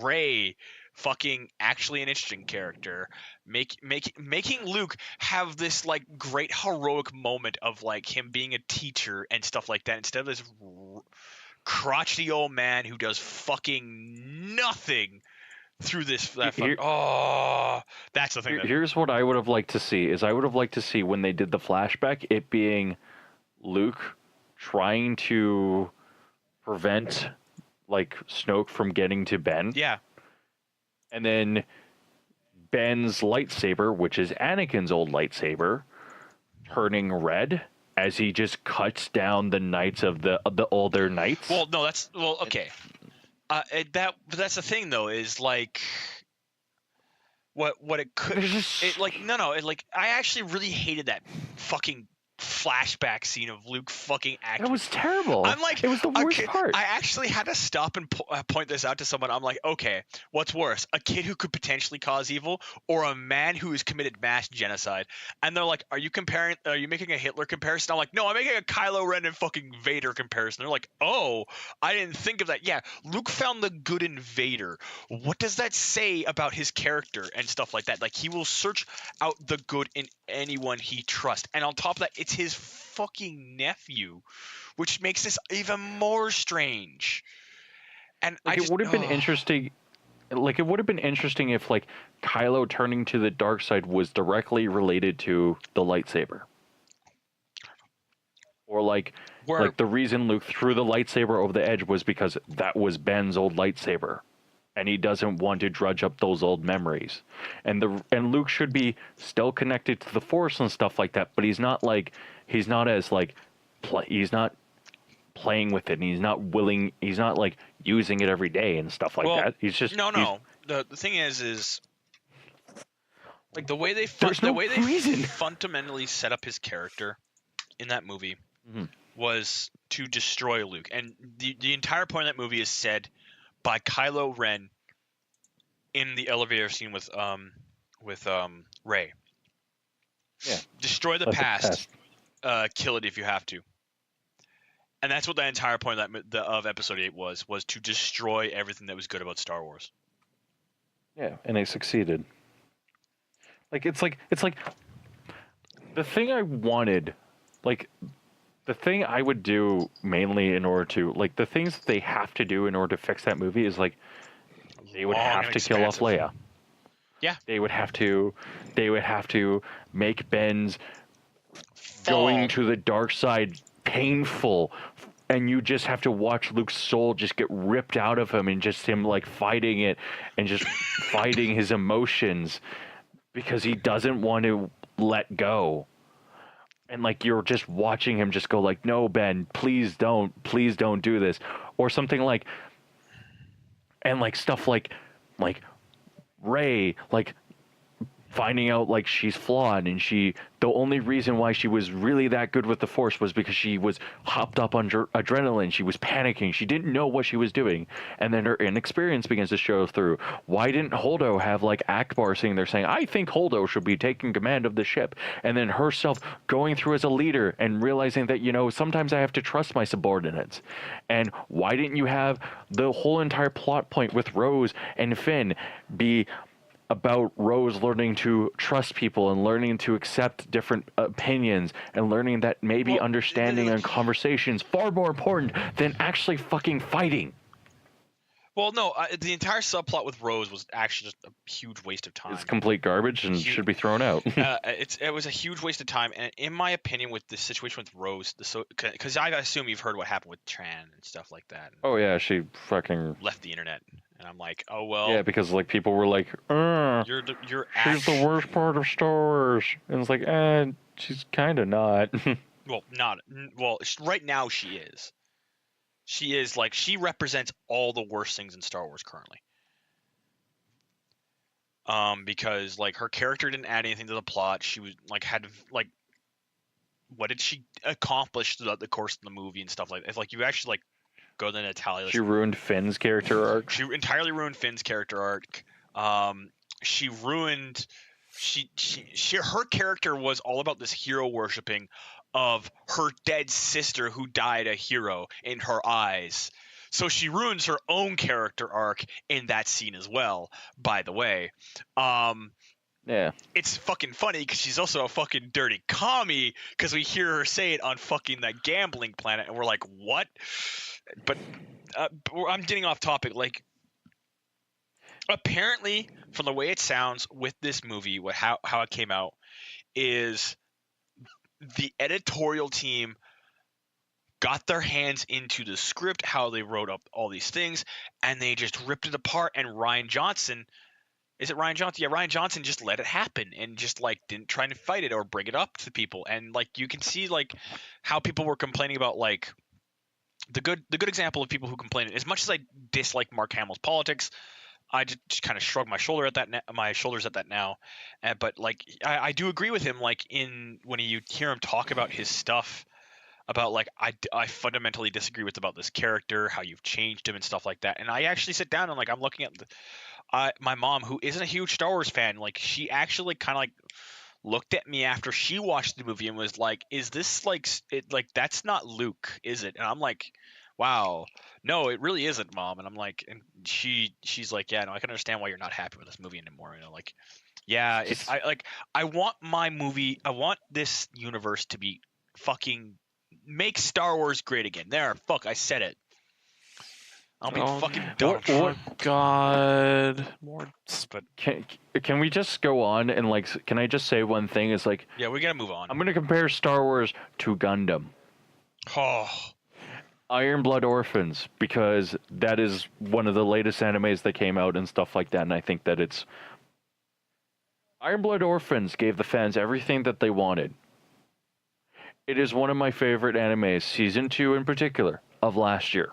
Rey fucking actually an interesting character, making Luke have this like great heroic moment of like him being a teacher and stuff like that, instead of this crotchety old man who does fucking nothing through this. That's the thing. Here's what I would have liked to see is I would have liked to see when they did the flashback, it being Luke trying to prevent like Snoke from getting to Ben. Yeah. And then Ben's lightsaber, which is Anakin's old lightsaber, turning red as he just cuts down the knights of the older knights. Well, no, okay. That's the thing though, is like what it could. I actually really hated that fucking flashback scene of Luke fucking acting. That was terrible. I'm like, it was the worst okay, part. I actually had to stop and point this out to someone. I'm like, okay, what's worse, a kid who could potentially cause evil, or a man who has committed mass genocide? And they're like, are you making a Hitler comparison? I'm like, no, I'm making a Kylo Ren and fucking Vader comparison. They're like, oh, I didn't think of that. Yeah, Luke found the good in Vader. What does that say about his character and stuff like that? Like, he will search out the good in anyone he trusts. And on top of that, it's his fucking nephew, which makes this even more strange. And Like, it would have been interesting. Like, it would have been interesting if, like, Kylo turning to the dark side was directly related to the lightsaber, or like the reason Luke threw the lightsaber over the edge was because that was Ben's old lightsaber, and he doesn't want to drudge up those old memories. And Luke should be still connected to the Force and stuff like that, but he's not playing with it, and he's not like using it every day and stuff like that. He's just no. The thing is like the way they fundamentally set up his character in that movie was to destroy Luke, and the entire point of that movie is said by Kylo Ren in the elevator scene with Rey. Yeah. Destroy the past, kill it if you have to. And that's what the entire point of Episode 8 was to destroy everything that was good about Star Wars. Yeah, and they succeeded. It's like the thing I wanted, like the thing I would do mainly in order to, like, the things that they have to do in order to fix that movie is, like, they would have to kill off Leia. Yeah. They would have to make Ben's going to the dark side painful, and you just have to watch Luke's soul just get ripped out of him, and just him like fighting it and just fighting his emotions because he doesn't want to let go. And like, you're just watching him just go like, no, Ben, please don't do this, or something like, and like stuff like Rey, like finding out like she's flawed, and the only reason why she was really that good with the Force was because she was hopped up on adrenaline. She was panicking. She didn't know what she was doing. And then her inexperience begins to show through. Why didn't Holdo have like Akbar sitting there saying, I think Holdo should be taking command of the ship? And then herself going through as a leader and realizing that, sometimes I have to trust my subordinates. And why didn't you have the whole entire plot point with Rose and Finn be about Rose learning to trust people and learning to accept different opinions, and learning that maybe understanding and conversation is far more important than actually fucking fighting? Well, no, the entire subplot with Rose was actually just a huge waste of time. It's complete garbage and should be thrown out. It was a huge waste of time, and in my opinion, with the situation with Rose, because I assume you've heard what happened with Tran and stuff like that. Oh yeah, she fucking left the internet. And I'm like, oh well. Yeah, because like people were like, she's the worst part of Star Wars, and it's like, she's kind of not. Right now she is. She is, like, she represents all the worst things in Star Wars currently. Because like her character didn't add anything to the plot. She was like what did she accomplish throughout the course of the movie and stuff like that? If like you actually like go to Natalia. She ruined Finn's character arc. She entirely ruined Finn's character arc. Her character was all about this hero worshipping of her dead sister who died a hero in her eyes. So she ruins her own character arc in that scene as well, by the way. Yeah. It's fucking funny because she's also a fucking dirty commie, because we hear her say it on fucking that gambling planet, and we're like, what? But I'm getting off topic. Like, apparently, from the way it sounds with this movie, how it came out, is the editorial team got their hands into the script, how they wrote up all these things, and they just ripped it apart. And Rian Johnson, is it Rian Johnson? Yeah, Rian Johnson just let it happen and just like didn't try to fight it or bring it up to people. And like you can see like how people were complaining about like the good example of people who complain. As much as I dislike Mark Hamill's politics, I just kind of shrug my shoulders at that now, but like I do agree with him. Like when you hear him talk about his stuff, about like I fundamentally disagree with about this character, how you've changed him and stuff like that. And I actually sit down and like I'm looking at my mom, who isn't a huge Star Wars fan. Like she actually kind of like looked at me after she watched the movie and was like, "Is this like that's not Luke, is it?" And I'm like, "Wow, no, it really isn't, Mom." And I'm like, and she's like, "Yeah, no, I can understand why you're not happy with this movie anymore." You know, like, yeah, it's I want my movie, I want this universe to be fucking make Star Wars great again. There, fuck, I said it. I'll be fucking Donald Trump. Oh God, more. But Can we just go on and like? Can I just say one thing? Is like, yeah, we gotta move on. I'm gonna compare Star Wars to Gundam. Oh, Iron Blood Orphans, because that is one of the latest animes that came out and stuff like that, and I think that it's Iron Blood Orphans gave the fans everything that they wanted. It is one of my favorite animes, season 2 in particular, of last year.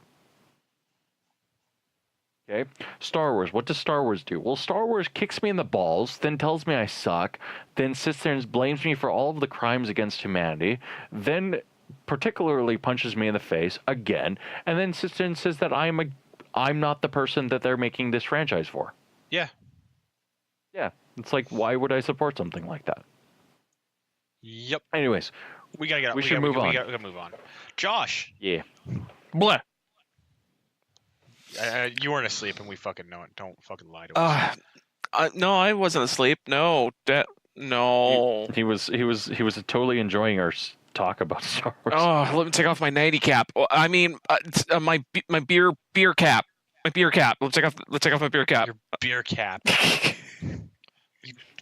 Okay? Star Wars. What does Star Wars do? Well, Star Wars kicks me in the balls, then tells me I suck, then sits there and blames me for all of the crimes against humanity, then particularly punches me in the face again, and then sits there and says that I'm not the person that they're making this franchise for. yeah. Yeah. It's like, why would I support something like that? Yep. Anyways, We gotta get. We should move on. We gotta move on. Josh, yeah. Blah. you weren't asleep, and we fucking know it. Don't fucking lie to us. No, I wasn't asleep. No, no. He was totally enjoying our talk about Star Wars. Oh, let me take off my nighty cap. I mean, my beer cap. My beer cap. Let's take off my beer cap. Your beer cap.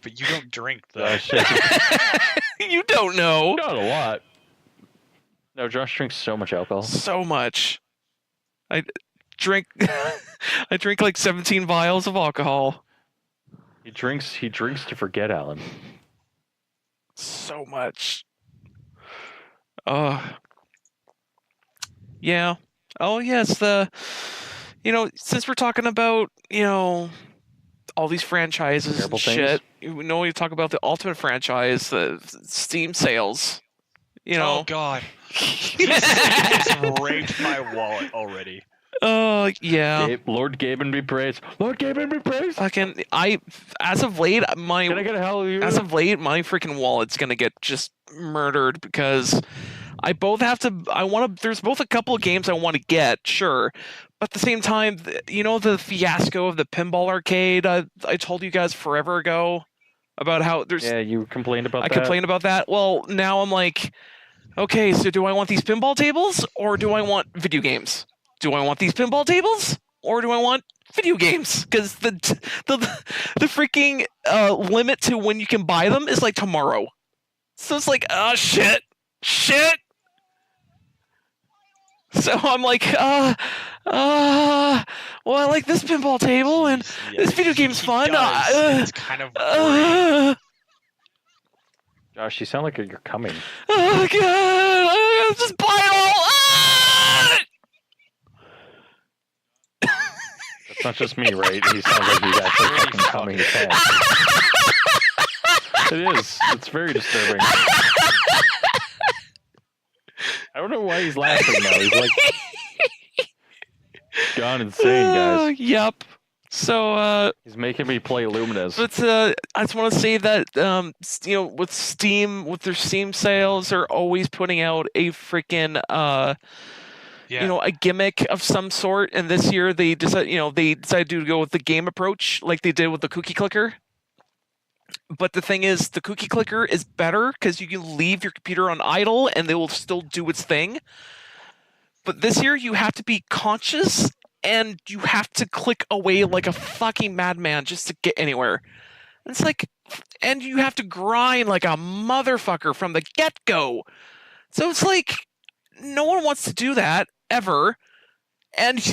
But you don't drink though. You don't know. Not a lot. No, Josh drinks so much alcohol. So much. I drink like 17 vials of alcohol. He drinks to forget, Alan. So much. Yeah. Oh yes, since we're talking about, all these franchises Terrible and shit, we talk about the Ultimate franchise, the Steam sales. Oh God. He's raped my wallet already. Oh yeah. Lord Gaben be praised. Lord Gaben be praised. Fucking as of late, Can I get a hallelujah? as of late, my freaking wallet's gonna get just murdered because there's both a couple of games I want to get, sure. But at the same time, the fiasco of the pinball arcade I told you guys forever ago about how there's... Yeah, you complained about that. I complained about that. Well, now I'm like, okay, so do I want these pinball tables or do I want video games? Do I want these pinball tables or do I want video games? Because the freaking limit to when you can buy them is like tomorrow. So it's like, oh, shit. So I'm like, well, I like this pinball table, and this video game's fun. It's kind of boring. Josh, you sound like you're coming. Oh God! Just buy it all. That's not just me, right? He sounds like he's actually fucking coming his head. It is. It's very disturbing. I don't know why he's laughing now. He's like gone insane, guys. Yep. So He's making me play Lumines. but I just want to say that with Steam, with their Steam sales, they're always putting out a freaking a gimmick of some sort. And this year they decided to go with the game approach, like they did with the cookie clicker. But the thing is, the cookie clicker is better because you can leave your computer on idle and they will still do its thing. But this year, you have to be conscious and you have to click away like a fucking madman just to get anywhere. And it's like, and you have to grind like a motherfucker from the get-go. So it's like, no one wants to do that, ever. And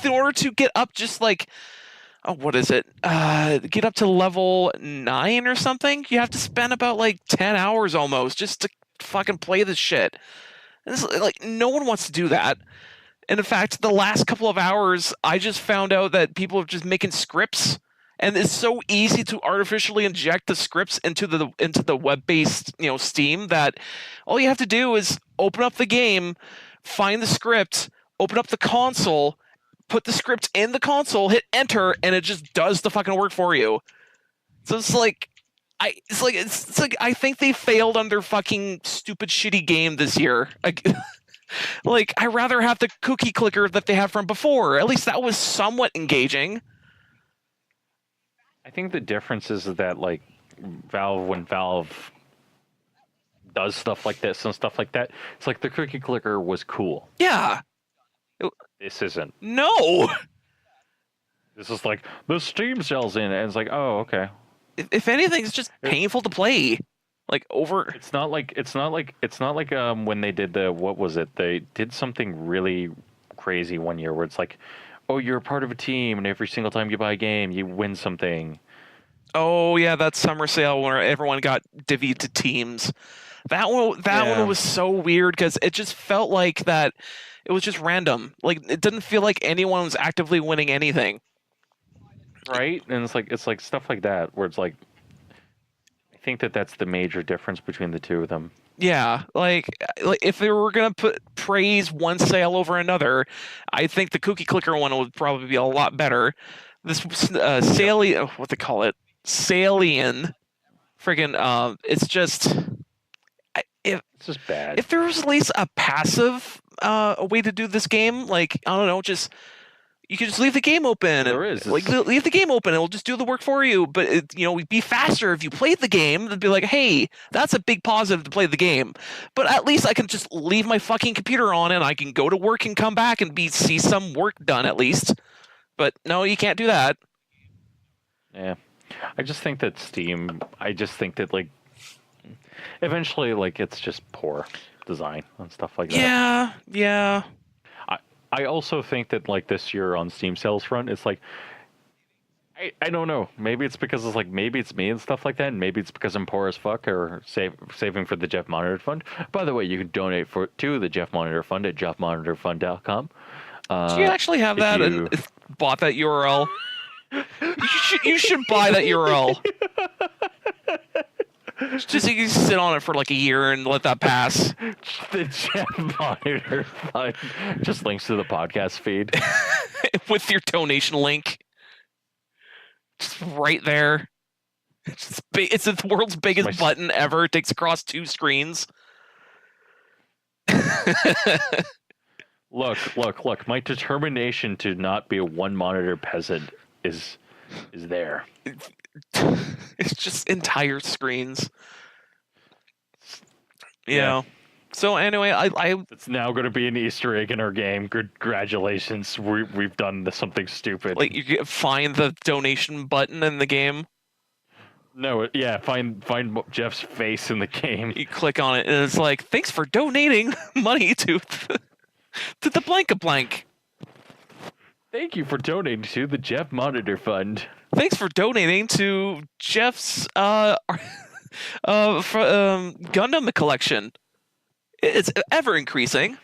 in order to get up just like... what is it? Get up to level 9 or something? You have to spend about like 10 hours almost just to fucking play this shit. And it's like no one wants to do that. And in fact, the last couple of hours, I just found out that people are just making scripts, and it's so easy to artificially inject the scripts into the web-based Steam that all you have to do is open up the game, find the script, open up the console, put the script in the console, hit enter, and it just does the fucking work for you. So it's like I think they failed on their fucking stupid shitty game this year. Like, I rather have the cookie clicker that they had from before. At least that was somewhat engaging. I think the difference is that, like, when Valve does stuff like this and stuff like that, it's like the cookie clicker was cool. Yeah. This isn't. No. This is like, the Steam sells in, and it's like, oh, okay. If anything, it's just painful to play. Like, over. It's not like when they did what was it? They did something really crazy one year where it's like, oh, you're a part of a team, and every single time you buy a game, you win something. Oh yeah, that summer sale where everyone got divvied to teams. That one was so weird because it just felt like that it was just random. Like, it didn't feel like anyone was actively winning anything. Right? And it's like stuff like that where it's like, I think that's the major difference between the two of them. Yeah, like if they were gonna praise one sale over another, I think the cookie clicker one would probably be a lot better. This what they call it, Salian, friggin' it's just it's just bad. If there was at least a passive a way to do this game, like, I don't know, you could just leave the game open. There is. Like, leave the game open. It'll just do the work for you. But, it'd be faster if you played the game. It'd be like, hey, that's a big positive to play the game. But at least I can just leave my fucking computer on and I can go to work and come back and see some work done at least. But no, you can't do that. Yeah. I just think that like, eventually, like, it's just poor design and stuff like that. Yeah. I also think that, like, this year on Steam sales front, it's like, I don't know. Maybe it's because it's like, maybe it's me and stuff like that, and maybe it's because I'm poor as fuck or saving for the Jeff Monitor Fund. By the way, you can donate to the Jeff Monitor Fund at jeffmonitorfund.com. Do you actually have that and bought that URL? you should buy that URL. Just so you can sit on it for like a year and let that pass. The Jeff Monitor Fund. Just links to the podcast feed. With your donation link. Just right there. It's the world's biggest button ever. It takes across 2 screens. Look. My determination to not be a one-monitor peasant is there. It's just entire screens. Yeah. So anyway, it's now going to be an Easter egg in our game. Congratulations, we've done something stupid. Like, you find the donation button in the game. No, yeah, find Jeff's face in the game. You click on it, and it's like, thanks for donating money to the blank. Thank you for donating to the Jeff Monitor Fund. Thanks for donating to Jeff's Gundam collection. It's ever increasing.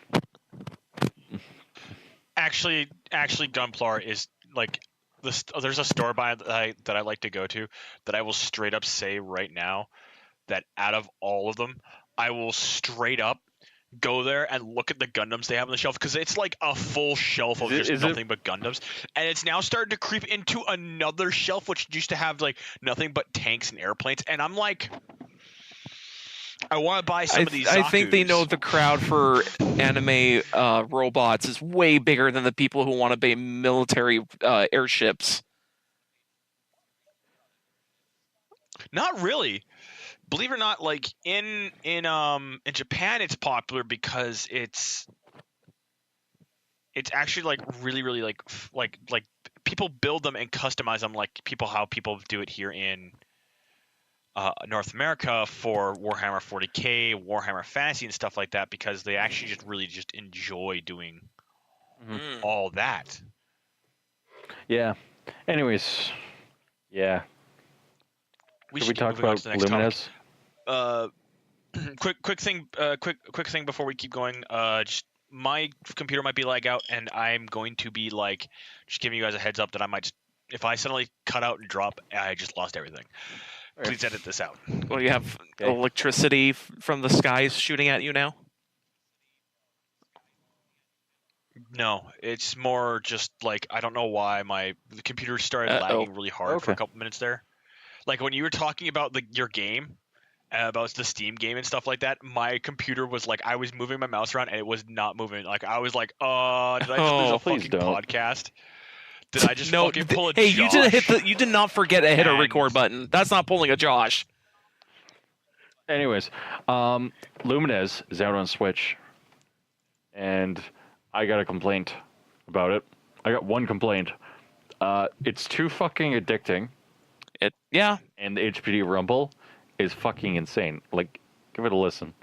Actually, Gunplar is like there's a store buy that I like to go to that I will straight up say right now that out of all of them, I will straight up go there and look at the Gundams they have on the shelf, because it's like a full shelf of just nothing but Gundams, and it's now starting to creep into another shelf which used to have like nothing but tanks and airplanes, and I'm like, I want to buy some of these Zaku's. I think they know the crowd for anime robots is way bigger than the people who want to buy military airships. Not really. Believe it or not, like in Japan, it's popular because it's actually like really like people build them and customize them like how people do it here in North America for Warhammer 40K, Warhammer Fantasy, and stuff like that, because they actually just really just enjoy doing all that. Yeah. Anyways, yeah. We talk about Lumines? Quick thing before we keep going. Just my computer might be lag out, and I'm going to be like, just giving you guys a heads up that I might just, if I suddenly cut out and drop, I just lost everything. Alright. Please edit this out. Well, you have Okay. electricity from the skies shooting at you now. No, it's more just like I don't know why the computer started Uh-oh. lagging really hard for a Okay. couple minutes there. Like when you were talking about your game, about the Steam game and stuff like that, my computer was like I was moving my mouse around and it was not moving. Like I was like, did I just lose Oh, a please fucking don't. podcast? Did I just No, fucking pull a hey, Josh? you did not forget to hit a And- record button. That's not pulling a Josh. Anyways, Lumines is out on Switch, and I got a complaint about it. I got one complaint. It's too fucking addicting, Yeah, and the HPD Rumble is fucking insane. Like, give it a listen.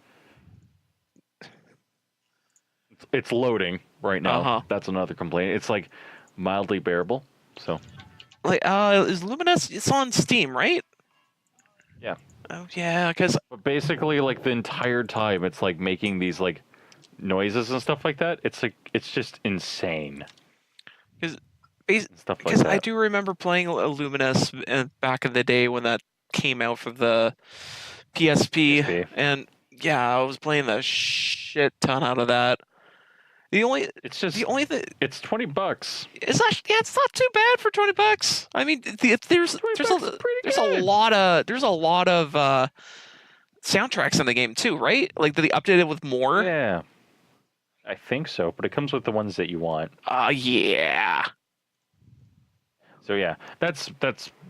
It's loading right now. Uh-huh. That's another complaint. It's like mildly bearable. So like is Luminous? It's on Steam, right? Yeah. Oh yeah, because but basically, like the entire time, it's like making these like noises and stuff like that. It's like it's just insane. And stuff like because that. I do remember playing Luminous back in the day when that came out for the PSP, PSP. and yeah, I was playing the shit ton out of that. The only thing It's $20. it's actually, yeah, it's not too bad for $20. I mean, there's a lot of soundtracks in the game too, right? Like they updated with more. Yeah, I think so. But it comes with the ones that you want. Yeah. So yeah, that's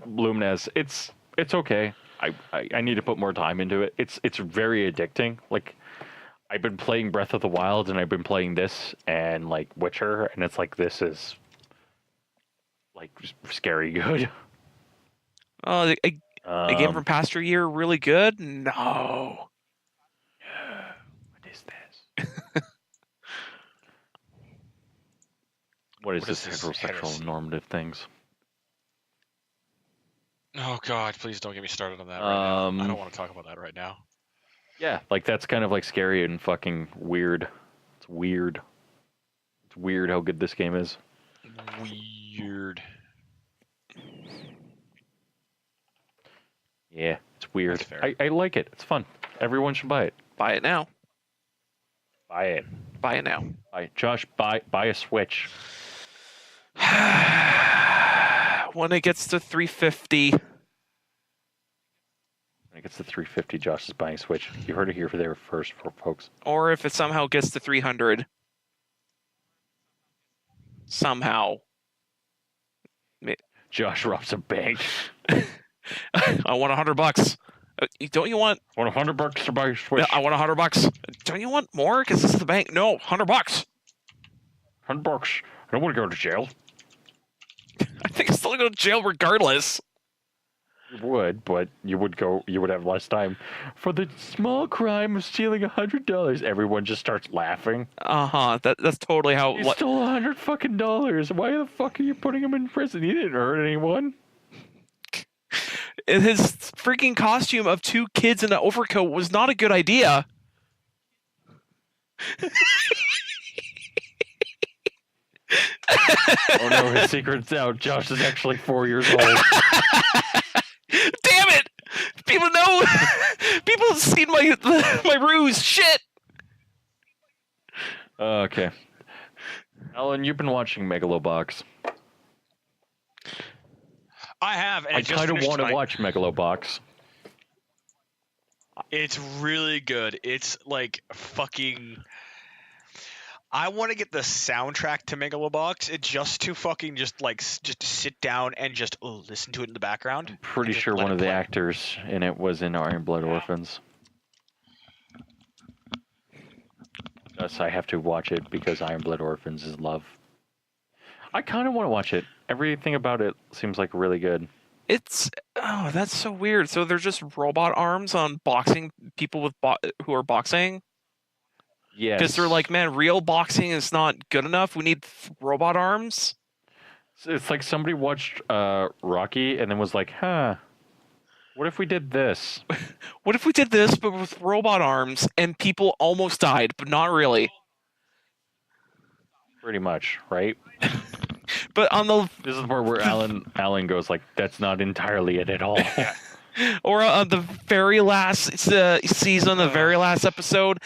Lumines. It's okay. I need to put more time into it. It's very addicting. Like I've been playing Breath of the Wild and I've been playing this and like Witcher, and it's like this is like scary good. Oh, a game from past year really good? No. What is this? What is this heterosexual heresy? normative things? Oh God, please don't get me started on that right now. I don't want to talk about that right now. Yeah, like that's kind of like scary and fucking weird. It's weird. It's weird how good this game is. Weird. Yeah, it's weird. That's fair. I like it. It's fun. Everyone should buy it. Buy it now. Buy it. Buy it now. Josh, buy a Switch. When it gets to 350. When it gets to 350, Josh is buying a Switch. You heard it here for there first, folks. Or if it somehow gets to 300. Somehow. Josh robs a bank. I want $100. Don't you want? Want $100 to buy a Switch? I want $100. Don't you want more? Because this is the bank. No, $100. $100. I don't want to go to jail. I think I'm still gonna go to jail regardless. You would, but you would have less time. For the small crime of stealing $100, everyone just starts laughing. That's totally how. You stole $100 fucking dollars. Why the fuck are you putting him in prison? He didn't hurt anyone. His freaking costume of two kids in an overcoat was not a good idea. Oh no, his secret's out. Josh is actually 4 years old. Damn it! People know. People have seen my ruse. Shit. Okay. Alan, you've been watching Megalobox. I have, and I it just kind of finished want to tonight. watch Megalobox. It's really good. It's like fucking. I want to get the soundtrack to Megalobox. It's just to fucking just sit down and just listen to it in the background. I'm pretty and just sure let one it of the play. actors in it was in Iron Blood Orphans. Thus, I have to watch it because Iron Blood Orphans is love. I kind of want to watch it. Everything about it seems like really good. That's so weird. So they're just robot arms on boxing people with who are boxing. Yes. Because they're like, man, real boxing is not good enough. We need robot arms. It's like somebody watched Rocky and then was like, huh, what if we did this? What if we did this, but with robot arms and people almost died, but not really? Pretty much, right? But on the This is the part where Alan goes like, "That's not entirely it at all." or on the very last season, the very last episode,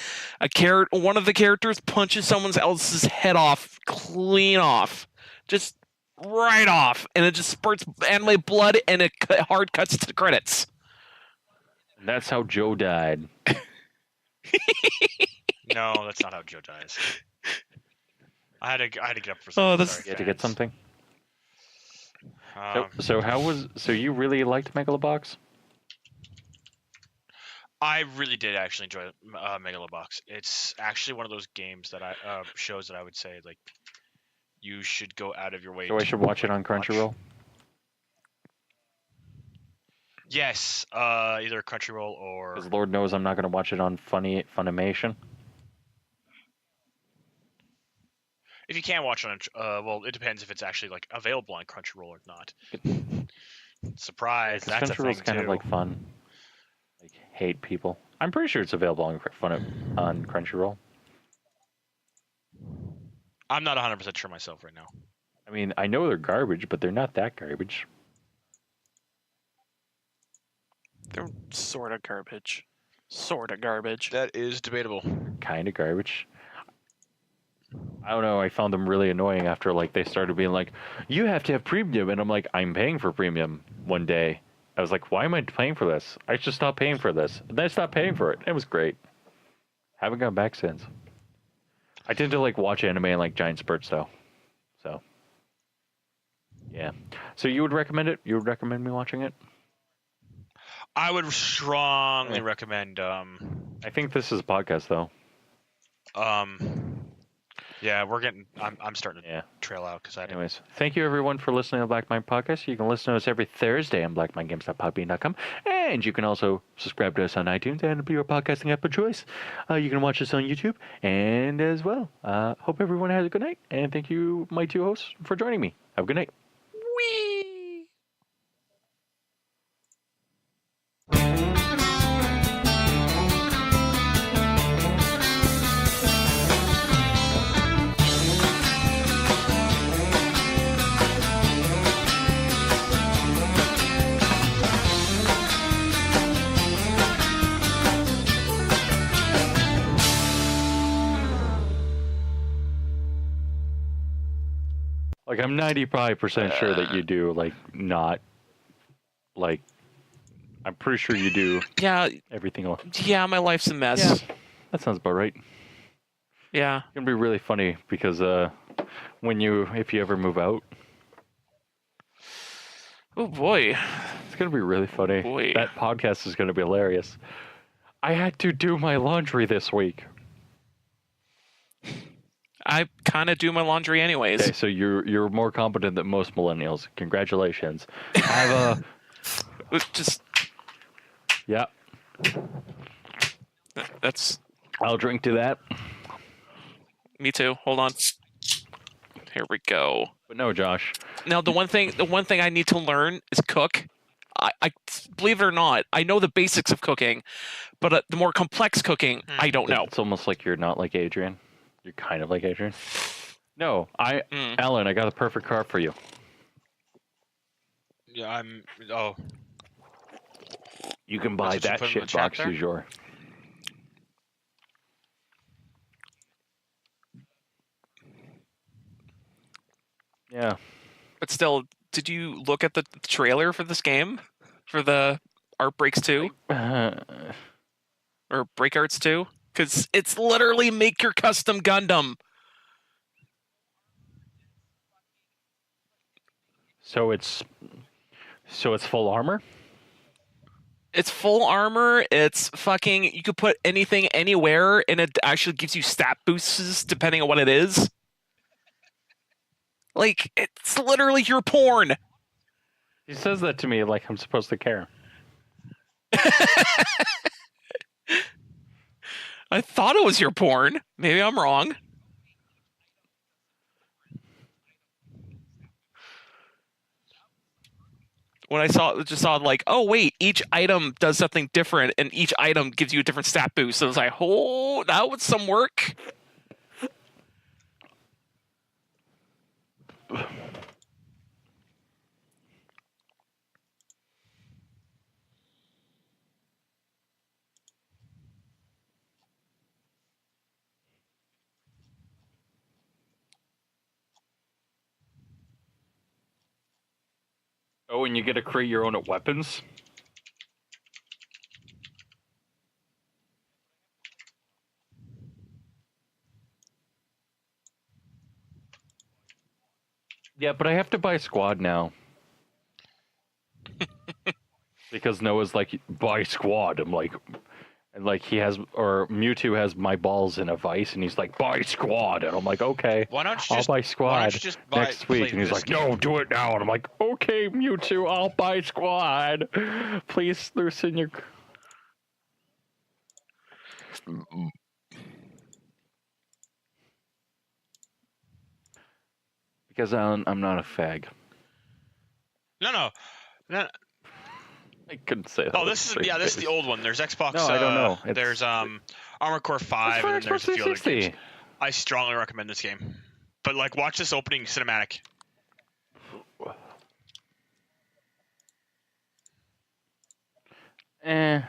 one of the characters punches someone else's head off, clean off, just right off, and it just spurts anime blood, and it hard cuts to the credits. And that's how Joe died. No, that's not how Joe dies. I had to get up for Oh, something. that's- Sorry, You had to get fans. something. So you really liked Megalobox? I really did actually enjoy Megalobox. It's actually one of those games that shows that I would say like you should go out of your way. So I should watch it on Crunchyroll. Yes, either Crunchyroll or Because Lord knows I'm not going to watch it on Funimation. if you can watch it on. Well, it depends if it's actually like available on Crunchyroll or not. Surprise! That's a thing Crunchyroll's kind too. of like fun. Like hate people. I'm pretty sure it's available on Crunchyroll. I'm not 100% sure myself right now. I mean, I know they're garbage, but they're not that garbage. They're sort of garbage. Sort of garbage. That is debatable. Kind of garbage. I don't know. I found them really annoying after like they started being like, "You have to have premium," and I'm like, "I'm paying for premium." One day, I was like, "Why am I paying for this? I should stop paying for this." And then I stopped paying for it. It was great. Haven't gone back since. I tend to like watch anime in like giant spurts though. So yeah. So you would recommend it? You would recommend me watching it? I would strongly Yeah. recommend. I think this is a podcast though. Yeah, I'm starting to Yeah. trail out because I didn't. Anyways, thank you everyone for listening to Black Mind Podcast. You can listen to us every Thursday on blackmindgames.podbean.com, and you can also subscribe to us on iTunes and be your podcasting app of choice. You can watch us on YouTube and as well. Hope everyone has a good night, and thank you, my two hosts, for joining me. Have a good night. Whee! Like, I'm 95% sure that you do, like, not, like, I'm pretty sure you do Yeah, everything else. yeah, my life's a mess. Yeah. That sounds about right. Yeah. It's gonna be really funny because if you ever move out, Oh boy. it's gonna be really funny. Boy. That podcast is gonna be hilarious. I had to do my laundry this week. I kind of do my laundry anyways. Okay, so you're more competent than most millennials. Congratulations. Have a Just yeah. that's I'll drink to that. me too. Hold on. Here we go. But no, Josh. Now the one thing I need to learn is cook. I believe it or not, I know the basics of cooking, but the more complex cooking, I don't know. It's almost like you're not like Adrian. You're kind of like Adrian. No, Mm. Alan, I got the perfect car for you. Yeah, I'm. Oh, You can buy That's what you that put in shit the chat box there? du jour. Yeah. But still, did you look at the trailer for this game? For the Art Breaks 2? Or Break Arts 2? Because it's literally make your custom Gundam. So it's full armor? It's full armor. It's fucking. You could put anything anywhere, and it actually gives you stat boosts depending on what it is. Like, it's literally your porn. He says that to me like I'm supposed to care. I thought it was your porn. Maybe I'm wrong. When I just saw like, oh wait, each item does something different, and each item gives you a different stat boost. So I was like, oh, that was some work. Oh, and you get to create your own weapons? Yeah, but I have to buy squad now. Because Noah's like, buy squad. I'm like, and like he has, or Mewtwo has my balls in a vice, and he's like, buy squad. And I'm like, okay, Why don't you I'll just buy why squad don't you just buy, next week. play And he's this like, game? no, do it now. And I'm like, okay, Mewtwo, I'll buy squad. Please loosen your... Because I'm not a fag. No. I couldn't say that. Oh, with a this is straight this is face. the old one. There's Xbox. No, I don't know. There's Armored Core It's 5, for and then there's Xbox a few other 360. games. I strongly recommend this game. But like, watch this opening cinematic. Eh.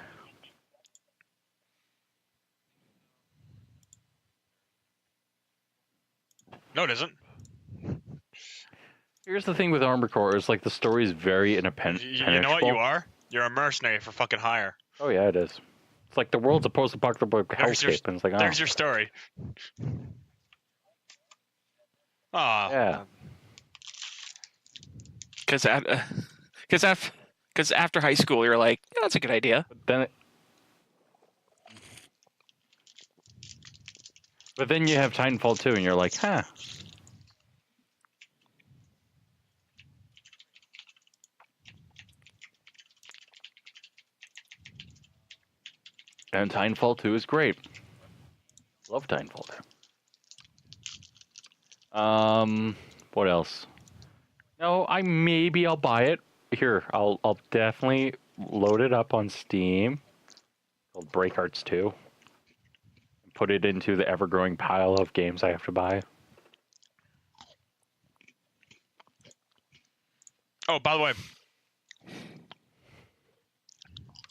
No, it isn't. Here's the thing with Armored Core is like the story is very independent. You know what you are? You're a mercenary for fucking hire. Oh yeah, it is. It's like the world's a post-apocalyptic There's your- hellscape, and it's like, oh, There's your story. Ah. yeah. Because after high school, you're like, yeah, that's a good idea. But then you have Titanfall 2, and you're like, huh. And Titanfall 2 is great. Love Titanfall 2. What else? No, maybe I'll buy it. Here, I'll definitely load it up on Steam. Called Break Arts 2. And put it into the ever-growing pile of games I have to buy. Oh, by the way,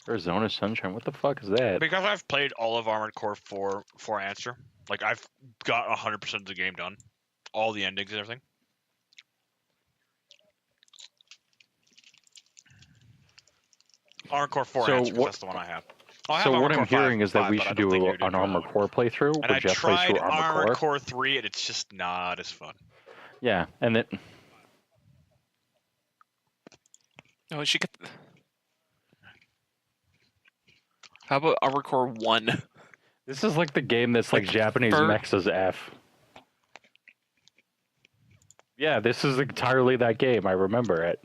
Arizona Sunshine, what the fuck is that? because I've played all of Armored Core 4 Answer, like I've got 100% of the game done, all the endings and everything. Armored Core 4 So Answer, 'cause what- that's the one I have. Oh, I have So what Armored I'm Core 5, hearing is that we but I should don't do think you're doing an Armored that Core one. playthrough, And where I Jeff plays tried through Armored Core. Core 3, and it's just not as fun. Yeah, and then No, she could. How about Armored Core 1? this is like the game that's like Like, Japanese for- mechs as F. Yeah, this is entirely that game. I remember it.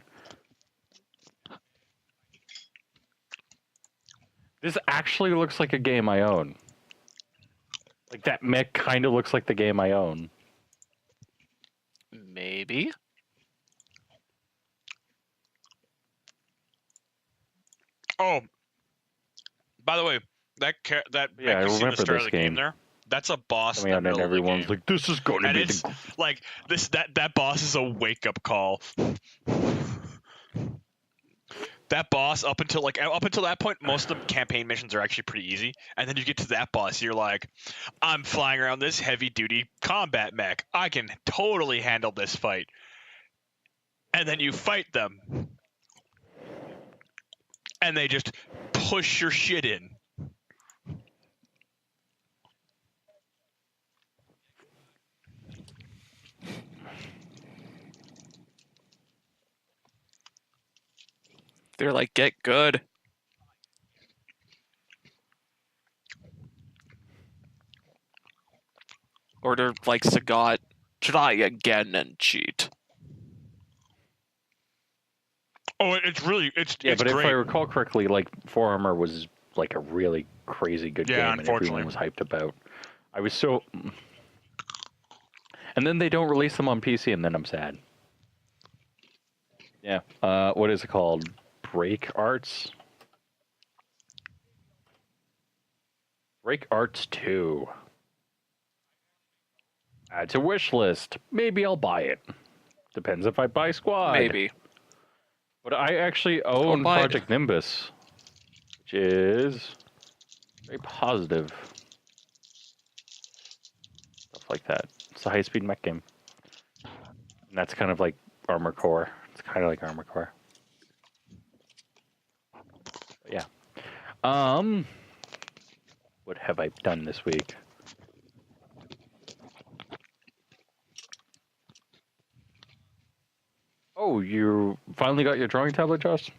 This actually looks like a game I own. Like that mech kind of looks like the game I own. Maybe. Oh, by the way, that Yeah, I mech you see in the remember start this of the game game. there, that's a boss in Coming the out and middle of the everyone's game. like, "This is going to And be it's the." like that boss is a wake up call. That boss up until that point, most of the campaign missions are actually pretty easy, and then you get to that boss, you're like, I'm flying around this heavy duty combat mech. I can totally handle this fight. And then you fight them, and they just push your shit in. They're like, get good. Or they're like, Sagat, try again and cheat. Oh, it's really it's Yeah, it's but great. if I recall correctly, like For Armor was like a really crazy good Yeah, game, and unfortunately. everyone was hyped about. I was so. And then they don't release them on PC, and then I'm sad. Yeah. What is it called? Break Arts. Break Arts 2. Add to wish list. Maybe I'll buy it. Depends if I buy Squad. Maybe. But I actually own buy it. Project Nimbus, which is very positive. Stuff like that. It's a high-speed mech game. And that's kind of like Armored Core. It's kind of like Armored Core. What have I done this week? Oh, you finally got your drawing tablet, Josh?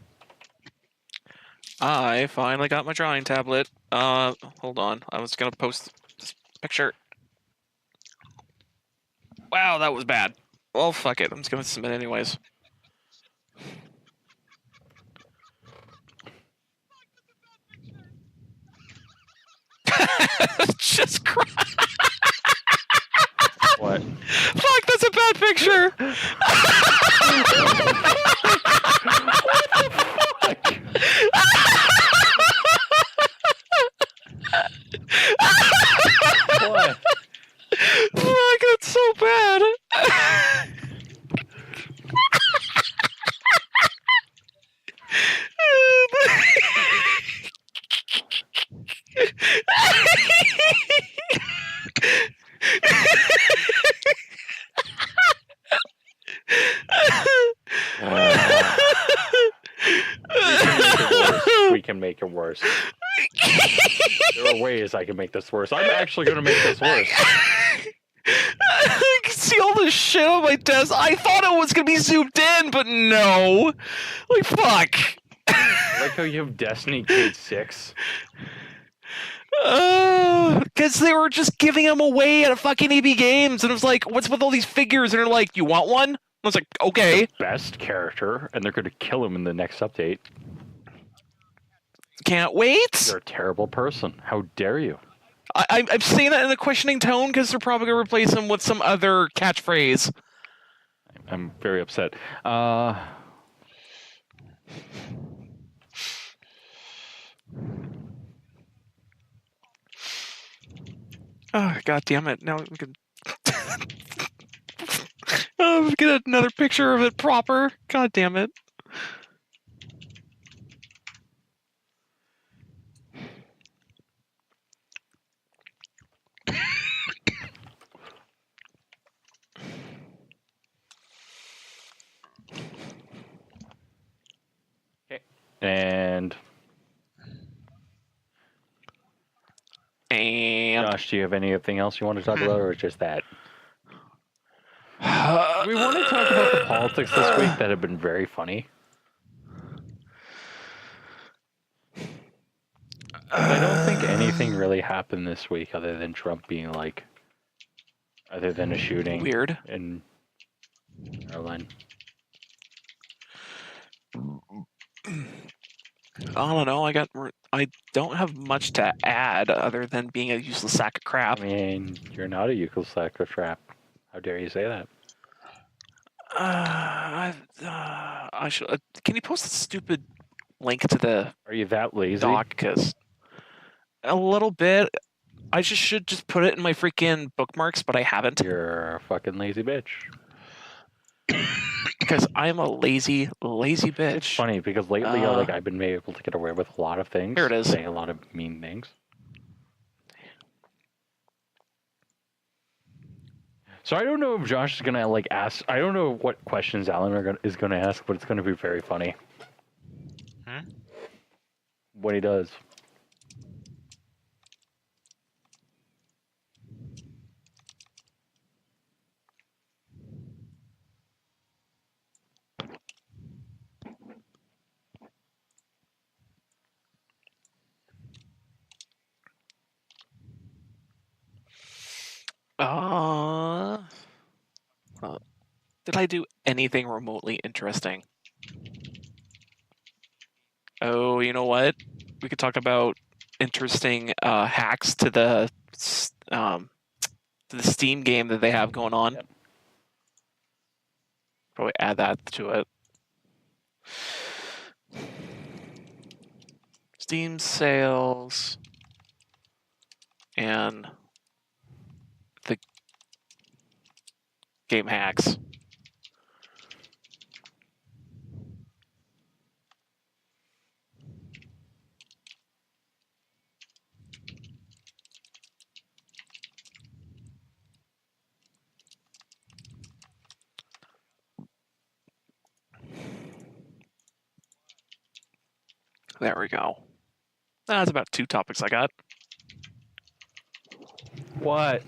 I finally got my drawing tablet. Hold on. I was gonna post this picture. Wow, that was bad. Well, fuck it. I'm just gonna submit anyways. Just cry. What? Fuck, that's a bad picture. What? Fuck, that's so bad. We can make it worse. There are ways I can make this worse. I'm actually going to make this worse. I can see all this shit on my desk. I thought it was gonna be zoomed in, but no. Like, fuck. I like how you have Destiny Cade 6. Because they were just giving them away at a fucking EB Games, and it was like, what's with all these figures? And they're like, you want one? I was like, okay. Best character, and they're going to kill him in the next update. Can't wait. You're a terrible person. How dare you? I'm saying that in a questioning tone because they're probably going to replace him with some other catchphrase. I'm very upset. Oh, god damn it. Now we can... oh, we get another picture of it proper. God damn it. And Josh, do you have anything else you want to talk about, or just that? We want to talk about the politics this week that have been very funny. I don't think anything really happened this week other than Trump being like, other than a shooting. Weird. In Maryland. I don't know. I don't have much to add other than being a useless sack of crap. I mean, you're not a useless sack of crap. How dare you say that? I should. Can you post the stupid link to the Are you that lazy? doc? Because a little bit. I should just put it in my freaking bookmarks, but I haven't. You're a fucking lazy bitch. Because I'm a lazy bitch. It's funny because lately, I've been able to get away with a lot of things. Here it is. Saying a lot of mean things. So I don't know if Josh is gonna ask. I don't know what questions Alan is gonna ask, but it's gonna be very funny. What he does. Did I do anything remotely interesting? Oh, you know what? We could talk about interesting hacks to the Steam game that they have going on. Yep. Probably add that to it. Steam sales and the game hacks. There we go. That's about 2 topics I got. What?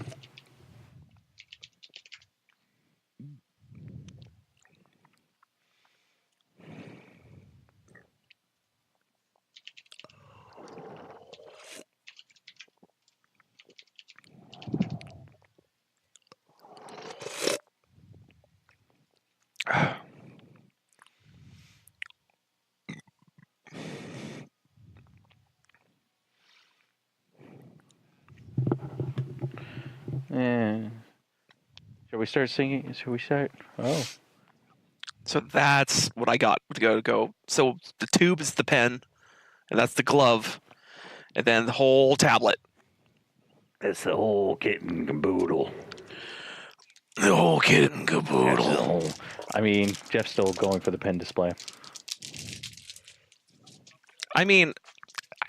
Eh. Shall we start singing? Shall we start? Oh. So that's what I got to go. So the tube is the pen, and that's the glove, and then the whole tablet. That's the whole kit and caboodle. The whole kit and caboodle. I mean, Jeff's still going for the pen display. I mean,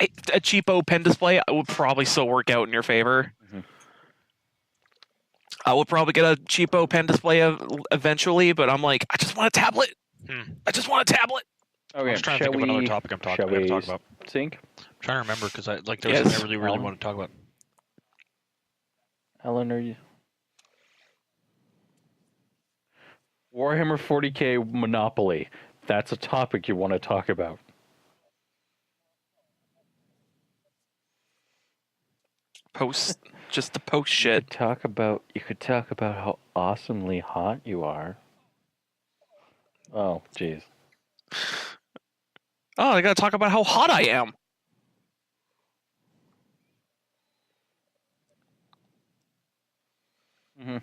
a cheapo pen display would probably still work out in your favor. Mhm. I would probably get a cheapo pen display eventually, but I'm like, I just want a tablet. I just want a tablet. Okay, I was trying to think of another topic I'm shall going to we talk about. sync? I'm trying to remember because there was Yes. something I really Allan? want to talk about. Allan, are you? Warhammer 40k Monopoly. That's a topic you want to talk about. Just the post shit. You could talk about how awesomely hot you are. Oh, jeez. Oh, I gotta talk about how hot I am. Mm-hmm.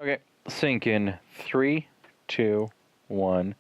Okay, sync in 3, 2, 1.